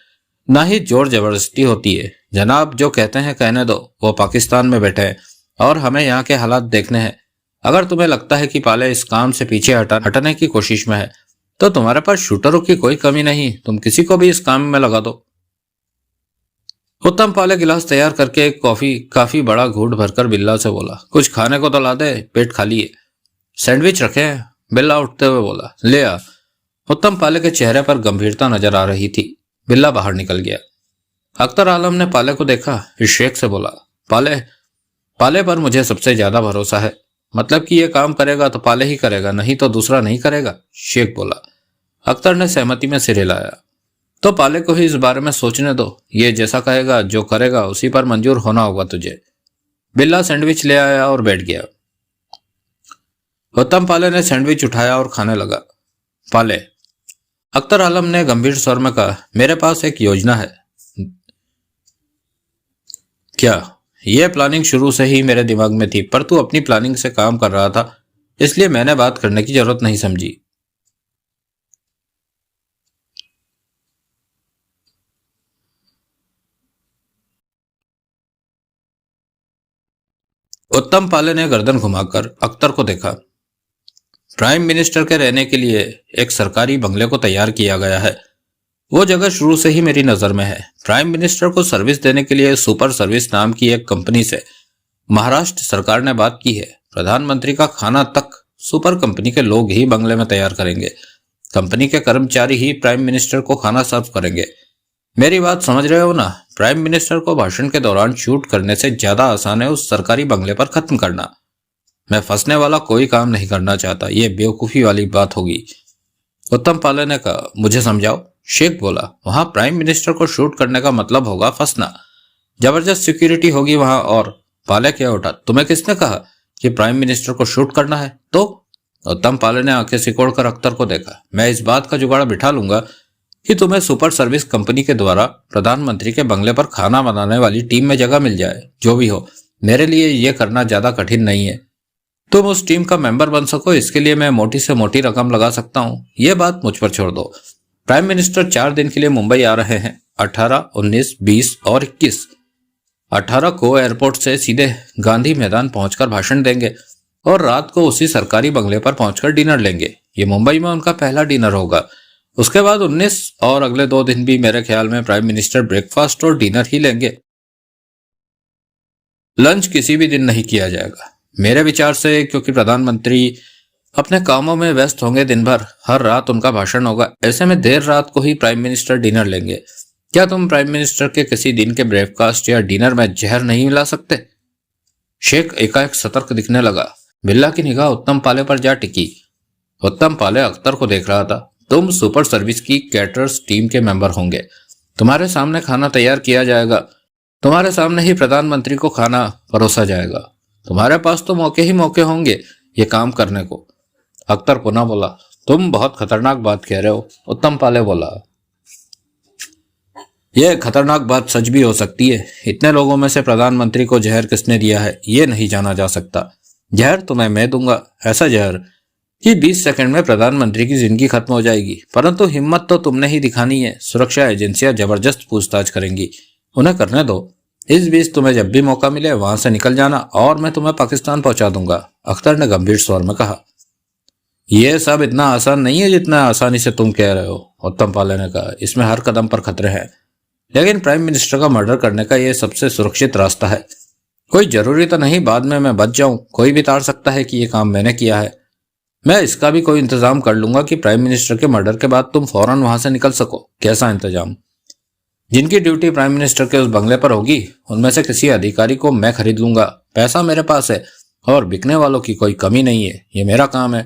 ना ही जोर जबरदस्ती होती है। जनाब जो कहते हैं कहने दो, वो पाकिस्तान में बैठे हैं और हमें यहाँ के हालात देखने हैं। अगर तुम्हें लगता है कि पाले इस काम से पीछे हटने की कोशिश में है तो तुम्हारे पास शूटरों की कोई कमी नहीं, तुम किसी को भी इस काम में लगा दो। उत्तम पाले गिलास तैयार करके एक काफी बड़ा घूंट भरकर बिल्ला से बोला, कुछ खाने को तो ला दे, पेट खाली है। सैंडविच रखे हैं, बिल्ला उठते हुए बोला, ले आ। उत्तम पाले के चेहरे पर गंभीरता नजर आ रही थी। बिल्ला बाहर निकल गया। अख्तर आलम ने पाले को देखा, इस शेख से बोला, पाले पाले पर मुझे सबसे ज्यादा भरोसा है। मतलब कि ये काम करेगा तो पाले ही करेगा, नहीं तो दूसरा नहीं करेगा, शेख बोला। अख्तर ने सहमति में सिर हिलाया। तो पाले को ही इस बारे में सोचने दो, ये जैसा कहेगा जो करेगा उसी पर मंजूर होना होगा तुझे। बिल्ला सैंडविच ले आया और बैठ गया। उत्तम पाले ने सैंडविच उठाया और खाने लगा। पाले, अख्तर आलम ने गंभीर स्वर में कहा, मेरे पास एक योजना है। क्या? यह प्लानिंग शुरू से ही मेरे दिमाग में थी, पर तू अपनी प्लानिंग से काम कर रहा था, इसलिए मैंने बात करने की जरूरत नहीं समझी। उत्तम पाले ने गर्दन घुमाकर अख्तर को देखा। प्राइम मिनिस्टर के रहने के लिए एक सरकारी बंगले को तैयार किया गया है। वो जगह शुरू से ही मेरी नजर में है। प्राइम मिनिस्टर को सर्विस देने के लिए सुपर सर्विस नाम की एक कंपनी से महाराष्ट्र सरकार ने बात की है। प्रधानमंत्री का खाना तक सुपर कंपनी के लोग ही बंगले में तैयार करेंगे। कंपनी के कर्मचारी ही प्राइम मिनिस्टर को खाना सर्व करेंगे। मेरी बात समझ रहे हो ना? प्राइम मिनिस्टर को भाषण के दौरान शूट करने से ज्यादा आसान है उस सरकारी बंगले पर खत्म करना। मैं फंसने वाला कोई काम नहीं करना चाहता, ये बेवकूफी वाली बात होगी। उत्तम पाले ने कहा, मुझे समझाओ। शेख बोला, वहां प्राइम मिनिस्टर को शूट करने का मतलब होगा फंसना। जबरदस्त सिक्योरिटी होगी वहां। और पाले क्या उठा, तुम्हें किसने कहा कि प्राइम मिनिस्टर को शूट करना है? तो उत्तम पाले ने आंखें सिकोड़कर अख्तर को देखा, मैं इस बात का जुगाड़ बिठा लूंगा कि तुम्हें सुपर सर्विस कंपनी के द्वारा प्रधानमंत्री के बंगले पर खाना बनाने वाली टीम में जगह मिल जाए। जो भी हो, मेरे लिए यह करना ज्यादा कठिन नहीं है। तुम उस टीम का मेंबर बन सको, इसके लिए मैं मोटी से मोटी रकम लगा सकता हूँ। यह बात मुझ पर छोड़ दो। प्राइम मिनिस्टर 4 दिन के लिए मुंबई आ रहे हैं, 18, 19, 20 और 21। 18 को एयरपोर्ट से सीधे गांधी मैदान पहुंचकर भाषण देंगे और रात को उसी सरकारी बंगले पर पहुंचकर डिनर लेंगे। ये मुंबई में उनका पहला डिनर होगा। उसके बाद 19 और अगले 2 दिन भी मेरे ख्याल में प्राइम मिनिस्टर ब्रेकफास्ट और डिनर ही लेंगे। लंच किसी भी दिन नहीं किया जाएगा मेरे विचार से, क्योंकि प्रधानमंत्री अपने कामों में व्यस्त होंगे दिन भर। हर रात उनका भाषण होगा। ऐसे में देर रात को ही प्राइम मिनिस्टर डिनर लेंगे। क्या तुम प्राइम मिनिस्टर के किसी दिन के ब्रेकफास्ट या डिनर में जहर नहीं मिला सकते? शेख एकाएक सतर्क दिखने लगा। बिल्ला की निगाह उत्तम पाले पर जा टिकी। उत्तम पाले अख्तर को देख रहा था। तुम सुपर सर्विस की कैटरर्स टीम के मेंबर होंगे। तुम्हारे सामने खाना तैयार किया जाएगा। तुम्हारे सामने ही प्रधानमंत्री को खाना परोसा जाएगा। तुम्हारे पास तो मौके ही मौके होंगे ये काम करने को। अख्तर पुनः बोला, तुम बहुत खतरनाक बात कह रहे हो। उत्तम पाले बोला, यह खतरनाक बात सच भी हो सकती है। इतने लोगों में से प्रधानमंत्री को जहर किसने दिया है ये नहीं जाना जा सकता। जहर तुम्हें मैं दूंगा, ऐसा जहर कि 20 सेकंड में प्रधानमंत्री की जिंदगी खत्म हो जाएगी। परंतु हिम्मत तो तुमने ही दिखानी है। सुरक्षा एजेंसियां जबरदस्त पूछताछ करेंगी, उन्हें करने दो। इस बीच तुम्हें जब भी मौका मिले वहां से निकल जाना और मैं तुम्हें पाकिस्तान पहुंचा दूंगा। अख्तर ने गंभीर स्वर में कहा, यह सब इतना आसान नहीं है जितना आसानी से तुम कह रहे हो। उत्तम पाले ने कहा, इसमें हर कदम पर खतरे हैं, लेकिन प्राइम मिनिस्टर का मर्डर करने का यह सबसे सुरक्षित रास्ता है। कोई जरूरी तो नहीं बाद में मैं बच जाऊं। कोई भी ताड़ सकता है कि यह काम मैंने किया है। मैं इसका भी कोई इंतजाम कर लूंगा कि प्राइम मिनिस्टर के मर्डर के बाद तुम फौरन वहां से निकल सको। कैसा इंतजाम? जिनकी ड्यूटी प्राइम मिनिस्टर के उस बंगले पर होगी उनमें से किसी अधिकारी को मैं खरीद लूंगा। पैसा मेरे पास है और बिकने वालों की कोई कमी नहीं है। ये मेरा काम है।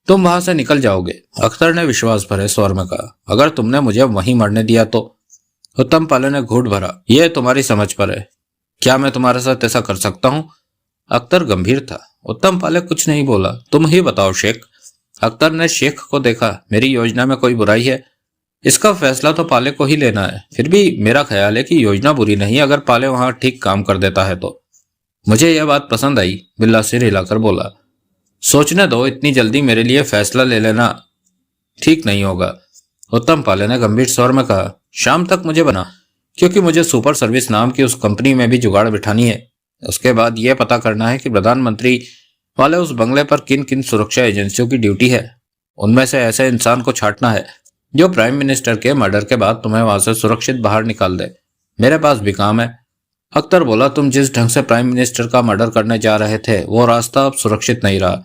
तुम वहां से निकल जाओगे। अख्तर ने विश्वास भरे स्वर में कहा, अगर तुमने मुझे वहीं मरने दिया तो? उत्तम पाले ने घूंट भरा, यह तुम्हारी समझ पर है। क्या मैं तुम्हारे साथ ऐसा कर सकता हूं? अख्तर गंभीर था। उत्तम पाले कुछ नहीं बोला। तुम ही बताओ शेख। अख्तर ने शेख को देखा। मेरी योजना में कोई बुराई है? इसका फैसला तो पाले को ही लेना है। फिर भी मेरा ख्याल है कि योजना बुरी नहीं, अगर पाले वहां ठीक काम कर देता है तो। मुझे यह बात पसंद आई, बिल्ला सिर हिलाकर बोला। सोचने दो, इतनी जल्दी मेरे लिए फैसला ले लेना ठीक नहीं होगा। उत्तम पाले ने गंभीर स्वर में कहा, शाम तक मुझे बना, क्योंकि मुझे सुपर सर्विस नाम की उस कंपनी में भी जुगाड़ बिठानी है। उसके बाद यह पता करना है कि प्रधानमंत्री वाले उस बंगले पर किन किन सुरक्षा एजेंसियों की ड्यूटी है। उनमें से ऐसे इंसान को छांटना है जो प्राइम मिनिस्टर के मर्डर के बाद तुम्हें वहां से सुरक्षित बाहर निकाल दे। मेरे पास भी काम है। अख्तर बोला, तुम जिस ढंग से प्राइम मिनिस्टर का मर्डर करने जा रहे थे वो रास्ता अब सुरक्षित नहीं रहा।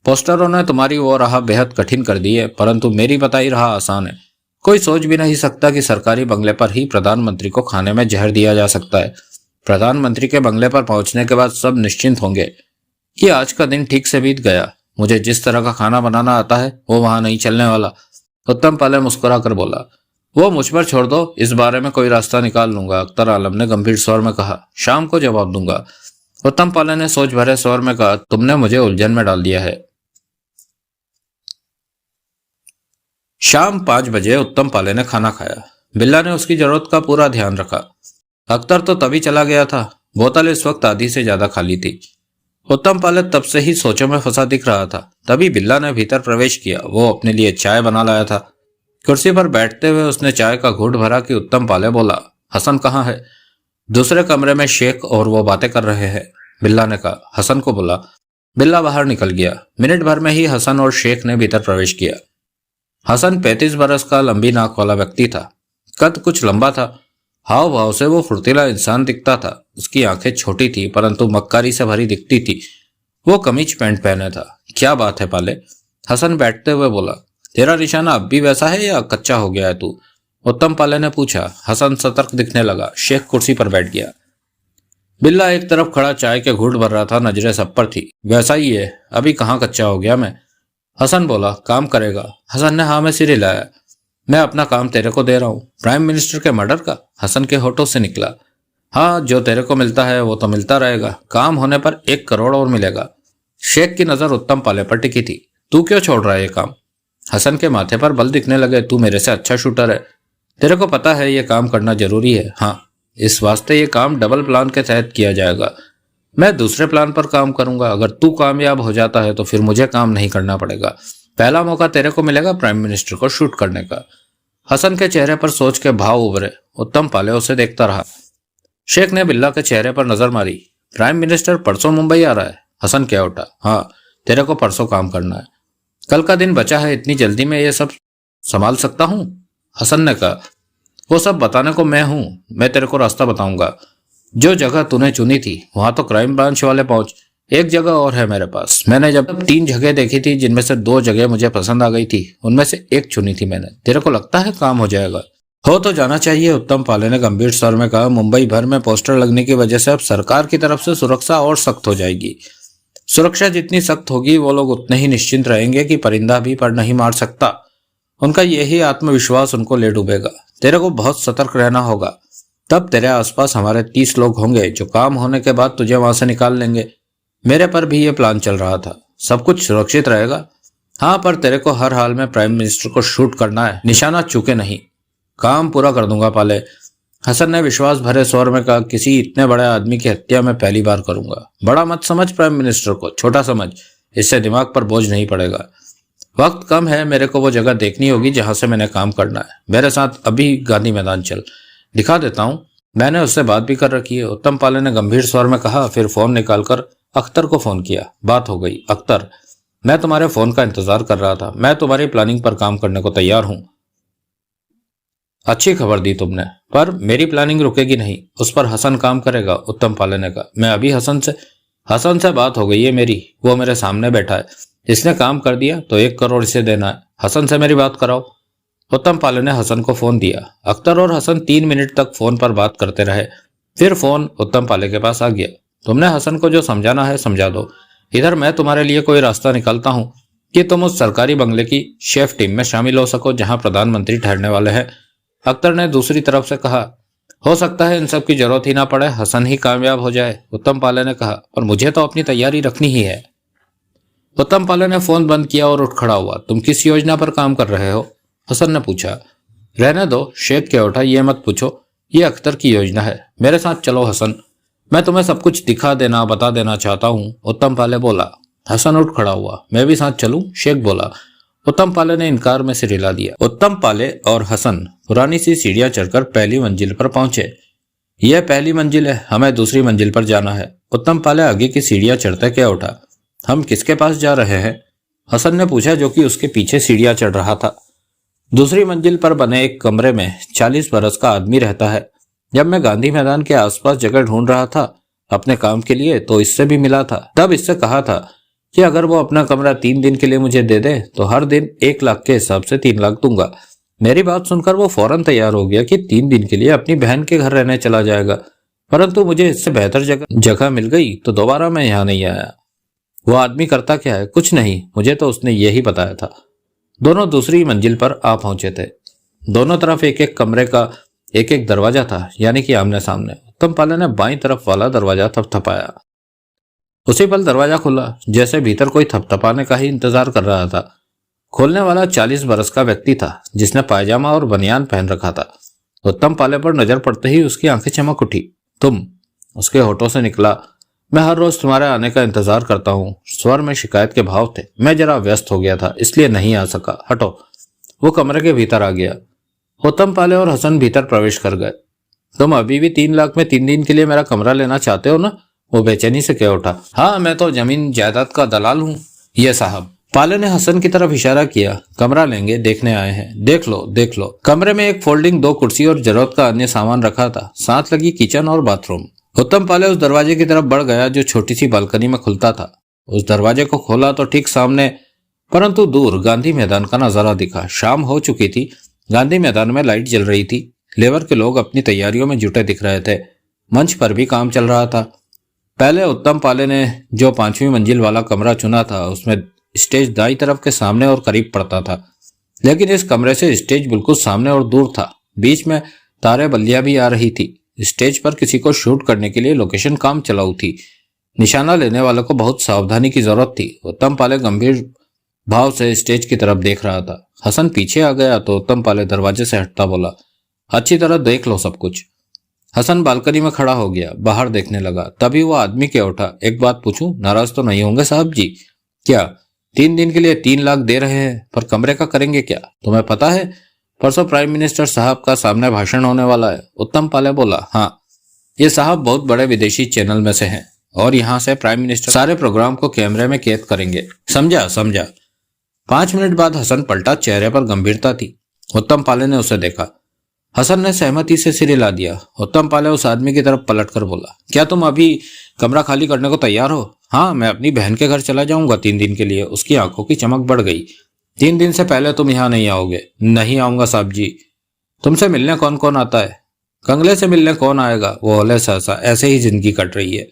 पोस्टरों ने तुम्हारी वो राह बेहद कठिन कर दी है, परंतु मेरी बताई राह आसान है। कोई सोच भी नहीं सकता कि सरकारी बंगले पर ही प्रधानमंत्री को खाने में जहर दिया जा सकता है। प्रधानमंत्री के बंगले पर पहुंचने के बाद सब निश्चिंत होंगे कि आज का दिन ठीक से बीत गया। मुझे जिस तरह का खाना बनाना आता है वो वहां नहीं चलने वाला। उत्तम पाले मुस्कुरा कर बोला, वो मुझ पर छोड़ दो, इस बारे में कोई रास्ता निकाल लूंगा। अख्तर आलम ने गंभीर स्वर में कहा, शाम को जवाब दूंगा। उत्तम पाले ने सोच भरे स्वर में कहा, तुमने मुझे उलझन में डाल दिया है। शाम 5 बजे उत्तम पाले ने खाना खाया। बिल्ला ने उसकी जरूरत का पूरा ध्यान रखा। अख्तर तो तभी चला गया था। बोतल इस वक्त आधी से ज्यादा खाली थी। उत्तम पाले तब से ही सोचों में फंसा दिख रहा था। तभी बिल्ला ने भीतर प्रवेश किया। वो अपने लिए चाय बना लाया था। कुर्सी पर बैठते हुए उसने चाय का घूंट भरा कि उत्तम पाले बोला, हसन कहाँ है? दूसरे कमरे में शेख और वो बातें कर रहे हैं, बिल्ला ने कहा। हसन को बोला। बिल्ला बाहर निकल गया। मिनट भर में ही हसन और शेख ने भीतर प्रवेश किया। हसन 35 बरस का लंबी नाक वाला व्यक्ति था। कद कुछ लंबा था। हाव भाव से वो फुर्तीला इंसान दिखता था। उसकी आंखें छोटी थी परंतु मक्कारी से भरी दिखती थी। वो कमीज पैंट पहने था। क्या बात है पाले? हसन बैठते हुए बोला, तेरा निशाना अब भी वैसा है या कच्चा हो गया है तू? उत्तम पाले ने पूछा। हसन सतर्क दिखने लगा। शेख कुर्सी पर बैठ गया। बिल्ला एक तरफ खड़ा चाय के घूंट भर रहा था। नजरें सब पर थी। वैसा ही है, अभी कहाँ कच्चा हो गया मैं? हसन बोला, काम करेगा? हसन ने हाँ में सिर हिलाया। मैं अपना काम तेरे को दे रहा हूँ। प्राइम मिनिस्टर के मर्डर का? हसन के होठों से निकला। हाँ, जो तेरे को मिलता है वो तो मिलता रहेगा। काम होने पर 1 करोड़ और मिलेगा। शेख की नजर उत्तम पाले पर टिकी थी। तू क्यों छोड़ रहा है ये काम? हसन के माथे पर बल दिखने लगे। तू मेरे से अच्छा शूटर है। तेरे को पता है ये काम करना जरूरी है। हाँ, इस वास्ते ये काम डबल प्लान के तहत किया जाएगा। मैं दूसरे प्लान पर काम करूंगा। अगर तू कामयाब हो जाता है तो फिर मुझे काम नहीं करना पड़ेगा। पहला मौका तेरे को मिलेगा प्राइम मिनिस्टर को शूट करने का। हसन के चेहरे पर सोच के भाव उभरे। उत्तम पाले उसे देखता रहा। शेख ने बिल्ला के चेहरे पर नजर मारी। प्राइम मिनिस्टर परसों मुंबई आ रहा है? हसन कह उठा। हाँ, तेरे को परसों काम करना है। कल का दिन बचा है, इतनी जल्दी में ये सब संभाल सकता हूँ? हसन ने कहा। वो सब बताने को मैं हूं। मैं तेरे को रास्ता बताऊंगा। जो जगह तूने चुनी थी वहां तो क्राइम ब्रांच वाले पहुंच। एक जगह और है मेरे पास। मैंने जब 3 जगह देखी थी जिनमें से 2 जगह मुझे पसंद आ गई थी। उनमें से एक चुनी थी मैंने। तेरे को लगता है काम हो जाएगा? हो तो जाना चाहिए, उत्तम पाले ने गंभीर स्वर में कहा। मुंबई भर में पोस्टर लगने की वजह से अब सरकार की तरफ से सुरक्षा और सख्त हो जाएगी। सुरक्षा जितनी सख्त होगी वो लोग उतने ही निश्चिंत रहेंगे कि परिंदा भी पर नहीं मार सकता। उनका यही आत्मविश्वास उनको ले डूबेगा। तेरे को बहुत सतर्क रहना होगा। तब तेरे आसपास हमारे 30 लोग होंगे जो काम होने के बाद तुझे वहां से निकाल लेंगे। मेरे पर भी ये प्लान चल रहा था। सब कुछ सुरक्षित रहेगा। हाँ, पर तेरे को हर हाल में प्राइम मिनिस्टर को शूट करना है। निशाना चूके नहीं। काम पूरा कर दूंगा पाले। हसन ने विश्वास भरे स्वर में कहा, किसी इतने बड़े आदमी की हत्या मैं पहली बार करूंगा। बड़ा मत समझ प्राइम मिनिस्टर को, छोटा समझ। इससे दिमाग पर बोझ नहीं पड़ेगा। वक्त कम है। मेरे को वो जगह देखनी होगी जहां से मैंने काम करना है। मेरे साथ अभी गांधी मैदान चल, दिखा देता हूं। मैंने उससे बात भी कर रखी है। उत्तम पाले ने गंभीर स्वर में कहा। फिर फोन निकालकर अख्तर को फोन किया। बात हो गई। अख्तर, मैं तुम्हारे फोन का इंतजार कर रहा था। मैं तुम्हारी प्लानिंग पर काम करने को तैयार हूं। अच्छी खबर दी तुमने, पर मेरी प्लानिंग रुकेगी नहीं। उस पर हसन काम करेगा, उत्तम पाले ने कहा। मैं अभी हसन से बात हो गई है मेरी। वो मेरे सामने बैठा है। इसने काम कर दिया तो 1 करोड़ इसे देना है। हसन से मेरी बात कराओ। उत्तम पाले ने हसन को फोन दिया। अख्तर और हसन 3 मिनट तक फोन पर बात करते रहे। फिर फोन उत्तम पाले के पास आ गया। तुमने हसन को जो समझाना है समझा दो। इधर मैं तुम्हारे लिए कोई रास्ता निकालता हूं कि तुम उस सरकारी बंगले की शेफ टीम में शामिल हो सको जहां प्रधानमंत्री ठहरने वाले हैं। अख्तर ने दूसरी तरफ से कहा। हो सकता है इन सब की जरूरत ही ना पड़े, हसन ही कामयाब हो जाए। उत्तम पाले ने कहा, पर मुझे तो अपनी तैयारी रखनी ही है। उत्तम पाले ने फोन बंद किया और उठ खड़ा हुआ। तुम किस योजना पर काम कर रहे हो? हसन ने पूछा। रहने दो, शेख के उठा। ये मत पूछो, ये अख्तर की योजना है। मेरे साथ चलो हसन, मैं तुम्हें सब कुछ दिखा देना बता देना चाहता हूँ। उत्तम पाले बोला। हसन उठ खड़ा हुआ। मैं भी साथ चलूं? शेख बोला। उत्तम पाले ने इनकार में सिर हिला दिया। उत्तम पाले और हसन पुरानी सी सीढ़ियां चढ़कर पहली मंजिल पर पहुंचे। यह पहली मंजिल है, हमें दूसरी मंजिल पर जाना है। उत्तम पाले आगे की सीढ़ियां चढ़ते क्या उठा। हम किसके पास जा रहे हैं? हसन ने पूछा, जो कि उसके पीछे सीढ़ियां चढ़ रहा था। दूसरी मंजिल पर बने एक कमरे में 40 बरस का आदमी रहता है। जब मैं गांधी मैदान के आसपास जगह ढूंढ रहा था अपने काम के लिए तो इससे भी मिला था। तब इससे कहा था कि अगर वो अपना कमरा 3 दिन के लिए मुझे दे दे तो हर दिन 1 लाख के हिसाब से 3 लाख दूंगा। मेरी बात सुनकर वो फौरन तैयार हो गया कि 3 दिन के लिए अपनी बहन के घर रहने चला जाएगा, परंतु मुझे इससे बेहतर जगह मिल गई तो दोबारा मैं यहाँ नहीं आया। वो आदमी करता क्या है? कुछ नहीं, मुझे तो उसने यही बताया था। दोनों दूसरी मंजिल पर आ पहुंचे थे। दोनों तरफ एक एक कमरे का एक एक दरवाजा था, यानी कि आमने सामने। उत्तम पाले ने बाईं तरफ वाला दरवाजा थपथपाया। उसी पल दरवाजा खुला, जैसे भीतर कोई थपथपाने का ही इंतजार कर रहा था। खोलने वाला 40 बरस का व्यक्ति था, जिसने पायजामा और बनियान पहन रखा था। उत्तम पाले पर नजर पड़ते ही उसकी आंखें चमक उठी। तुम? उसके होठों से निकला। मैं हर रोज तुम्हारे आने का इंतजार करता हूँ। स्वर में शिकायत के भाव थे। मैं जरा व्यस्त हो गया था, इसलिए नहीं आ सका। हटो। वो कमरे के भीतर आ गया। उत्तम पाले और हसन भीतर प्रवेश कर गए। तुम अभी भी 3 लाख में 3 दिन के लिए मेरा कमरा लेना चाहते हो ना? वो बेचैनी से कह उठा। हाँ, मैं तो जमीन जायदाद का दलाल हूँ। ये साहब। पाले ने हसन की तरफ इशारा किया। कमरा लेंगे, देखने आए हैं। देख लो, देख लो। कमरे में एक फोल्डिंग 2 कुर्सी और जरूरत का अन्य सामान रखा था, साथ लगी किचन और बाथरूम। उत्तम पाले उस दरवाजे की तरफ बढ़ गया जो छोटी सी बालकनी में खुलता था। उस दरवाजे को खोला तो ठीक सामने, परंतु दूर गांधी मैदान का नजारा दिखा। शाम हो चुकी थी। गांधी मैदान में लाइट जल रही थी। लेबर के लोग अपनी तैयारियों में जुटे दिख रहे थे। मंच पर भी काम चल रहा था। पहले उत्तम पाले ने जो 5वीं मंजिल वाला कमरा चुना था उसमें स्टेज दाईं तरफ के सामने और करीब पड़ता था, लेकिन इस कमरे से स्टेज बिल्कुल सामने और दूर था। बीच में तारे बल्लियां भी आ रही थी। स्टेज पर किसी को शूट करने के लिए लोकेशन काम चलाऊ थी। निशाना लेने वालों को बहुत सावधानी की जरूरत थी। उत्तम पाले गंभीर भाव से स्टेज की तरफ देख रहा था। हसन पीछे आ गया तो उत्तम पाले दरवाजे से हटता बोला, अच्छी तरह देख लो सब कुछ। हसन बालकनी में खड़ा हो गया, बाहर देखने लगा। तभी वो आदमी क्या उठा, एक बात पूछूं, नाराज तो नहीं होंगे साहब जी? क्या 3 दिन के लिए 3 लाख दे रहे हैं, पर कमरे का करेंगे क्या? तुम्हें पता है परसों प्राइम मिनिस्टर साहब का सामने भाषण होने वाला है। उत्तम पाले बोला, हाँ, ये साहब बहुत बड़े विदेशी चैनल में से हैं और यहाँ से प्राइम मिनिस्टर सारे प्रोग्राम को कैमरे में कैद करेंगे। समझा? समझा। 5 मिनट बाद हसन पलटा। चेहरे पर गंभीरता थी। उत्तम पाले ने उसे देखा। हसन ने सहमति से सिर हिला दिया। उत्तम पाले उस आदमी की तरफ पलटकर बोला, क्या तुम अभी कमरा खाली करने को तैयार हो? हाँ, मैं अपनी बहन के घर चला जाऊंगा 3 दिन के लिए। उसकी आंखों की चमक बढ़ गई। 3 दिन से पहले तुम यहाँ नहीं आओगे? नहीं आऊंगा साहब जी। तुमसे मिलने कौन कौन आता है? कंगले से मिलने कौन आएगा? वो ओले सहसा, ऐसे ही जिंदगी कट रही है।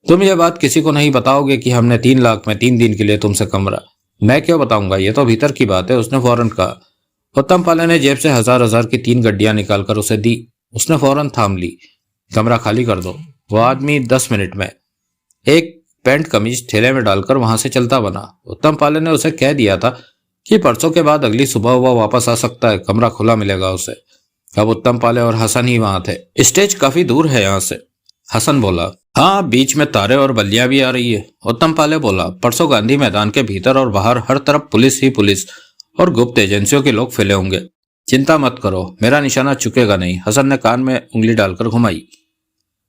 तुम ये बात किसी को नहीं बताओगे कि हमने 3 लाख में 3 दिन के लिए तुमसे कमरा? मैं क्यों बताऊंगा, ये तो भीतर की बात है, उसने फौरन कहा। उत्तम पाले ने जेब से 1000 की 3 गड्डियां निकालकर उसे दी। उसने फौरन थाम ली। कमरा खाली कर दो। वो आदमी 10 मिनट में एक पैंट कमीज थैले में डालकर वहां से चलता बना। उत्तम पाले ने उसे कह दिया था कि परसों के बाद अगली सुबह वह वापस आ सकता है, कमरा खुला मिलेगा उसे। अब उत्तम पाले और हसन ही वहां थे। स्टेज काफी दूर है यहाँ से। हसन बोला, हाँ, बीच में तारे और बल्लियां भी आ रही है। उत्तम पाले बोला, परसों गांधी मैदान के भीतर और बाहर हर तरफ पुलिस ही पुलिस और गुप्त एजेंसियों के लोग फैले होंगे। चिंता मत करो, मेरा निशाना चुकेगा नहीं। हसन ने कान में उंगली डालकर घुमाई।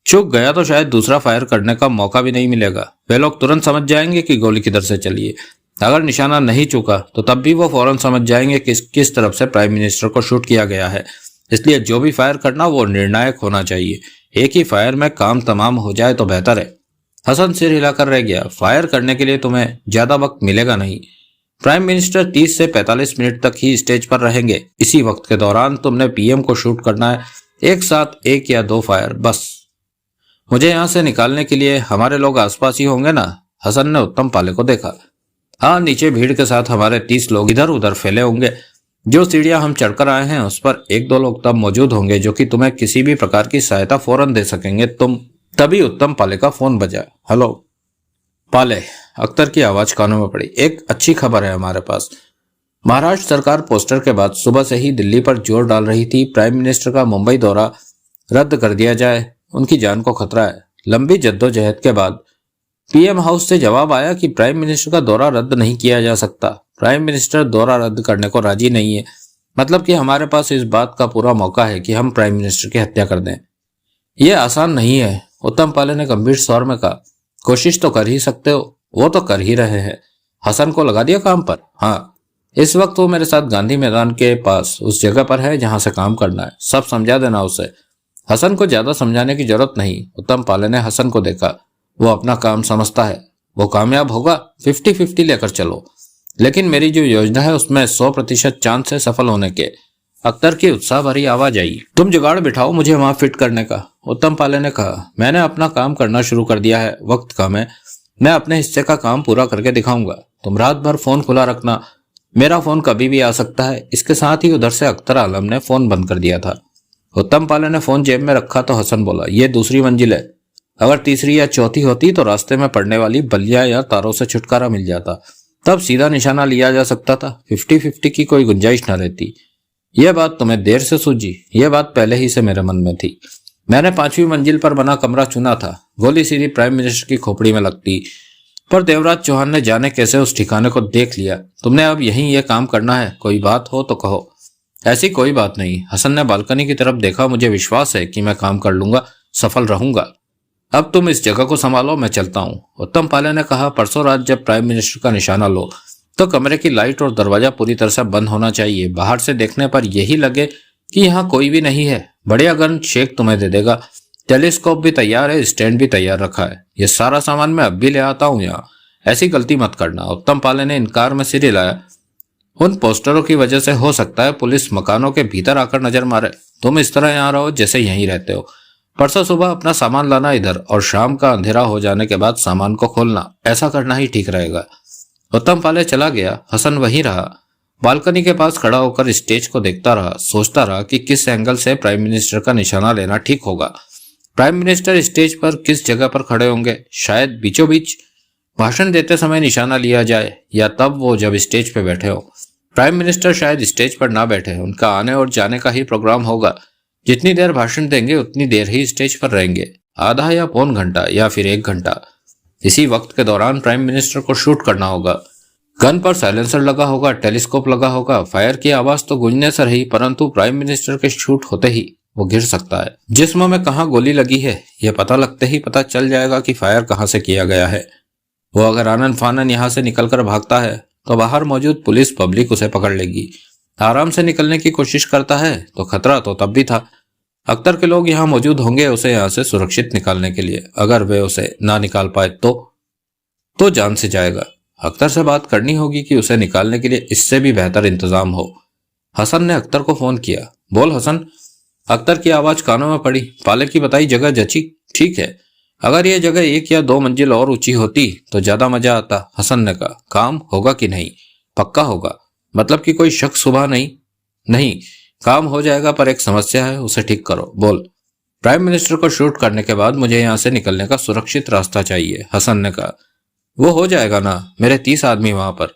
चूक गया तो शायद दूसरा फायर करने का मौका भी नहीं मिलेगा। वे लोग तुरंत समझ जाएंगे कि गोली किधर से चली है। अगर निशाना नहीं चुका तो तब भी वो फौरन समझ जाएंगे कि किस तरफ से प्राइम मिनिस्टर को शूट किया गया है। इसलिए जो भी फायर करना वो निर्णायक होना चाहिए। एक ही फायर में काम तमाम हो जाए तो बेहतर है। हसन सिर हिलाकर रह गया। फायर करने के लिए तुम्हें ज्यादा वक्त मिलेगा नहीं। प्राइम मिनिस्टर 30 से 45 मिनट तक ही स्टेज पर रहेंगे। इसी वक्त के दौरान तुमने पीएम को शूट करना है। एक साथ 1 या 2 फायर बस। मुझे यहाँ से निकालने के लिए हमारे लोग आसपास ही होंगे ना? हसन ने उत्तम पाले को देखा। हाँ, नीचे भीड़ के साथ हमारे 30 लोग इधर उधर फैले होंगे। जो सीढ़ियां हम चढ़कर आए हैं उस पर 1-2 लोग तब मौजूद होंगे जो कि तुम्हें किसी भी प्रकार की सहायता फौरन दे सकेंगे। तभी उत्तम पाले का फोन बजा। हेलो पाले, अख्तर की आवाज कानों में पड़ी। एक अच्छी खबर है हमारे पास। महाराष्ट्र सरकार पोस्टर के बाद सुबह से ही दिल्ली पर जोर डाल रही थी। प्राइम मिनिस्टर का मुंबई दौरा रद्द कर दिया जाए, उनकी जान को खतरा है। लंबी जद्दोजहद के बाद पीएम हाउस से जवाब आया कि प्राइम मिनिस्टर का दौरा रद्द नहीं किया जा सकता। प्राइम मिनिस्टर दौरा रद्द करने को राजी नहीं है। मतलब कि हमारे पास इस बात का पूरा मौका है कि हम प्राइम मिनिस्टर की हत्या कर दें। यह आसान नहीं है, उत्तम पाले ने गंभीर स्वर में कहा। कोशिश तो कर ही सकते हो, वो तो कर ही रहे हैं। हसन को लगा दिया काम पर? हाँ, इस वक्त वो मेरे साथ गांधी मैदान के पास उस जगह पर है जहां से काम करना है। सब समझा देना उसे। हसन को ज्यादा समझाने की जरूरत नहीं। उत्तम पाले ने हसन को देखा। वो अपना काम समझता है। वो कामयाब होगा। 50-50 लेकर चलो। लेकिन मेरी जो योजना है उसमें 100% चांस है सफल होने के। अख्तर की उत्साह भरी आवाज आई। तुम जुगाड़ बिठाओ मुझे वहां फिट करने का। उत्तम पाले ने कहा, मैंने अपना काम करना शुरू कर दिया है। वक्त कम है, मैं अपने हिस्से का काम पूरा करके दिखाऊंगा। तुम रात भर फोन खुला रखना। मेरा फोन कभी भी आ सकता है। इसके साथ ही उधर से अख्तर आलम ने फोन बंद कर दिया था। उत्तम पाले ने फोन जेब में रखा तो हसन बोला, ये दूसरी मंजिल है। अगर तीसरी या चौथी होती तो रास्ते में पड़ने वाली बल्लियां या तारों से छुटकारा मिल जाता। तब सीधा निशाना लिया जा सकता था। 50-50 की कोई गुंजाइश न रहती। यह बात तुम्हें देर से सूझी। यह बात पहले ही से मेरे मन में थी। मैंने 5वीं मंजिल पर बना कमरा चुना था। गोली सीधी प्राइम मिनिस्टर की खोपड़ी में लगती। पर देवराज चौहान ने जाने कैसे उस ठिकाने को देख लिया। तुमने अब यहीं यह काम करना है। कोई बात हो तो कहो। ऐसी कोई बात नहीं। हसन ने बालकनी की तरफ देखा। मुझे विश्वास है कि मैं काम कर लूंगा, सफल रहूंगा। अब तुम इस जगह को संभालो, मैं चलता हूँ। उत्तम पाले ने कहा, परसों रात जब प्राइम मिनिस्टर का निशाना लो तो कमरे की लाइट और दरवाजा पूरी तरह से बंद होना चाहिए। बाहर से देखने पर यही लगे कि यहाँ कोई भी नहीं है। बढ़िया गन शेख तुम्हें दे देगा। टेलीस्कोप भी तैयार है, स्टैंड भी तैयार रखा है। ये सारा सामान मैं अब भी ले आता हूँ यहाँ। ऐसी गलती मत करना। उत्तम पाले ने इनकार में सिर हिलाया। उन पोस्टरों की वजह से हो सकता है पुलिस मकानों के भीतर आकर नजर मारे। तुम इस तरह यहाँ रहो जैसे यहीं रहते हो। परसों सुबह अपना सामान लाना इधर और शाम का अंधेरा हो जाने के बाद सामान को खोलना। ऐसा करना ही ठीक रहेगा। उत्तम पाले चला गया। हसन वहीं रहा। बालकनी के पास खड़ा होकर स्टेज को देखता रहा। सोचता रहा कि किस एंगल से प्राइम मिनिस्टर का निशाना लेना ठीक होगा। प्राइम मिनिस्टर स्टेज पर किस जगह पर खड़े होंगे? शायद बीचों बीच भाषण देते समय निशाना लिया जाए, या तब वो जब स्टेज पर बैठे हो। प्राइम मिनिस्टर शायद स्टेज पर ना बैठे। उनका आने और जाने का ही प्रोग्राम होगा। जितनी देर भाषण देंगे उतनी देर ही स्टेज पर रहेंगे। आधा या पौन घंटा या फिर 1 घंटा। इसी वक्त के दौरान प्राइम मिनिस्टर को शूट करना होगा। गन पर साइलेंसर लगा होगा, टेलीस्कोप लगा होगा। फायर की आवाज तो गूंजने से रही, परंतु प्राइम मिनिस्टर के शूट होते ही वो गिर सकता है। जिस्म में कहाँ गोली लगी है यह पता लगते ही पता चल जाएगा कि फायर कहाँ से किया गया है। वो अगर आनन फानन यहाँ से निकलकर भागता है तो बाहर मौजूद पुलिस पब्लिक उसे पकड़ लेगी। आराम से निकलने की कोशिश करता है तो खतरा तो तब भी था। अख्तर के लोग यहाँ मौजूद होंगे उसे यहाँ से सुरक्षित निकालने के लिए। अगर वे उसे ना निकाल पाए तो जान से जाएगा। अख्तर से बात करनी होगी कि उसे निकालने के लिए इससे भी बेहतर इंतजाम हो। हसन ने अख्तर को फोन किया। बोल हसन। अख्तर की आवाज कानों में पड़ी। पाले की बताई जगह जची ठीक है। अगर यह जगह 1 या 2 मंजिल और ऊंची होती तो ज्यादा मजा आता। हसन ने कहा, काम होगा कि नहीं? पक्का होगा। मतलब कि कोई शक सुबह नहीं, काम हो जाएगा, पर एक समस्या है, उसे ठीक करो। बोल। प्राइम मिनिस्टर को शूट करने के बाद मुझे यहाँ से निकलने का सुरक्षित रास्ता चाहिए। हसन ने कहा, वो हो जाएगा ना। मेरे 30 आदमी वहां पर।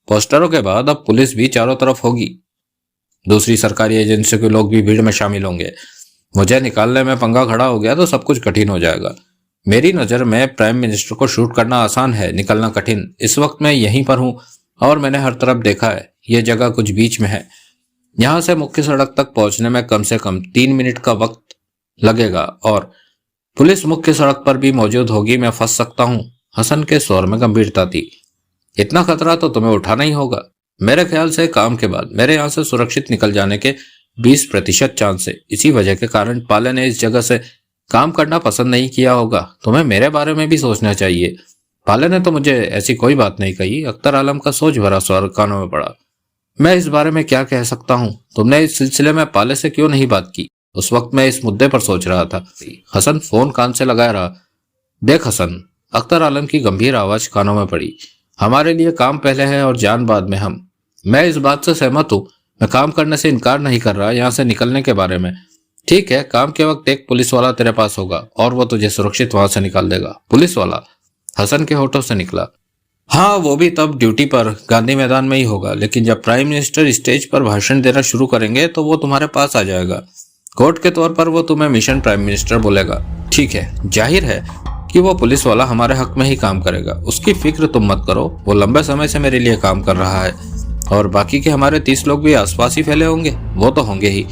पोस्टरों के बाद अब पुलिस भी चारों तरफ होगी। दूसरी सरकारी एजेंसियों के लोग भी भीड़ में शामिल होंगे। मुझे निकालने में पंगा खड़ा हो गया तो सब कुछ कठिन हो जाएगा। मेरी नजर में प्राइम मिनिस्टर को शूट करना आसान है, निकलना कठिन। इस वक्त मैं यहीं पर हूं और मैंने हर तरफ देखा है। यह जगह कुछ बीच में है। यहां से मुख्य सड़क तक पहुंचने में कम से कम 3 मिनट का वक्त लगेगा और पुलिस मुख्य सड़क पर भी मौजूद होगी। मैं फंस सकता हूं। हसन के स्वर में गंभीरता थी। इतना खतरा तो तुम्हें उठाना ही होगा। मेरे ख्याल से काम के बाद मेरे यहाँ से सुरक्षित निकल जाने के 20% चांस है। इसी वजह के कारण पाले ने इस जगह से काम करना पसंद नहीं किया होगा। तुम्हें मेरे बारे में भी सोचना चाहिए। पाले ने तो मुझे ऐसी कोई बात नहीं कही। अख्तर आलम का सोच भरा स्वर कानों में पड़ा। मैं इस बारे में क्या कह सकता हूँ? तुमने इस सिलसिले में पाले से क्यों नहीं बात की? उस वक्त मैं इस मुद्दे पर सोच रहा था। हसन फोन कान से लगाए रहा। देख हसन, अख्तर आलम की गंभीर आवाज कानों में पड़ी, हमारे लिए काम पहले है और जान बाद में हम। मैं इस बात से सहमत हूँ। मैं काम करने से इनकार नहीं कर रहा। यहाँ से निकलने के बारे में ठीक है। काम के वक्त एक पुलिस वाला तेरे पास होगा और वो तुझे सुरक्षित वहां से निकाल देगा। पुलिस वाला? हसन के होठों से निकला। हाँ, वो भी तब ड्यूटी पर गांधी मैदान में ही होगा। लेकिन जब प्राइम मिनिस्टर स्टेज पर भाषण देना शुरू करेंगे तो वो तुम्हारे पास आ जाएगा। कोर्ट के तौर पर वो तुम्हें मिशन प्राइम मिनिस्टर बोलेगा। ठीक है, जाहिर है कि वो पुलिस वाला हमारे हक में ही काम करेगा। उसकी फिक्र तुम मत करो, वो लंबे समय से मेरे लिए काम कर रहा है। और बाकी के हमारे 30 लोग भी आसपास ही फैले होंगे, वो तो होंगे ही।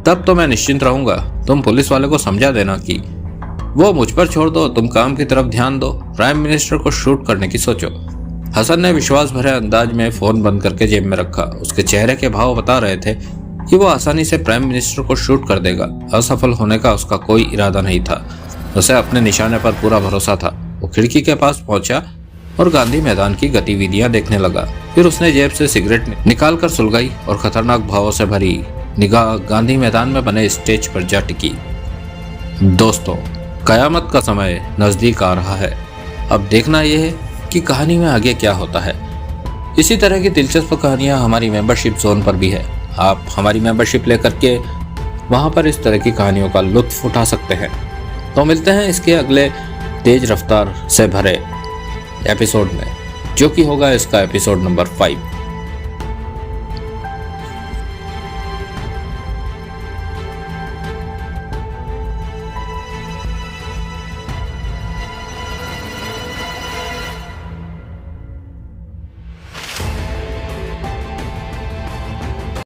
तब तो मैं निश्चिंत रहूंगा। तुम पुलिस वाले को समझा देना कि वो मुझ पर छोड़ दो, तुम काम की तरफ ध्यान दो। प्राइम मिनिस्टर को शूट करने की सोचो। हसन ने विश्वास भरे अंदाज में फोन बंद करके जेब में रखा। उसके चेहरे के भाव बता रहे थे कि वो आसानी से प्राइम मिनिस्टर को शूट कर देगा। असफल होने का उसका कोई इरादा नहीं था। उसे अपने निशाने पर पूरा भरोसा था। वो खिड़की के पास पहुंचा और गांधी मैदान की गतिविधियां देखने लगा। फिर उसने जेब से सिगरेट निकालकर सुलगाई और खतरनाक भावों से भरी निगाह गांधी मैदान में बने स्टेज पर जा टिकी। दोस्तों, कयामत का समय नजदीक आ रहा है। अब देखना यह है कि कहानी में आगे क्या होता है। इसी तरह की दिलचस्प कहानियां हमारी मेंबरशिप जोन पर भी है। आप हमारी मेंबरशिप लेकर के वहां पर इस तरह की कहानियों का लुत्फ उठा सकते हैं। तो मिलते हैं इसके अगले तेज रफ्तार से भरे एपिसोड में, जो कि होगा इसका एपिसोड नंबर 5।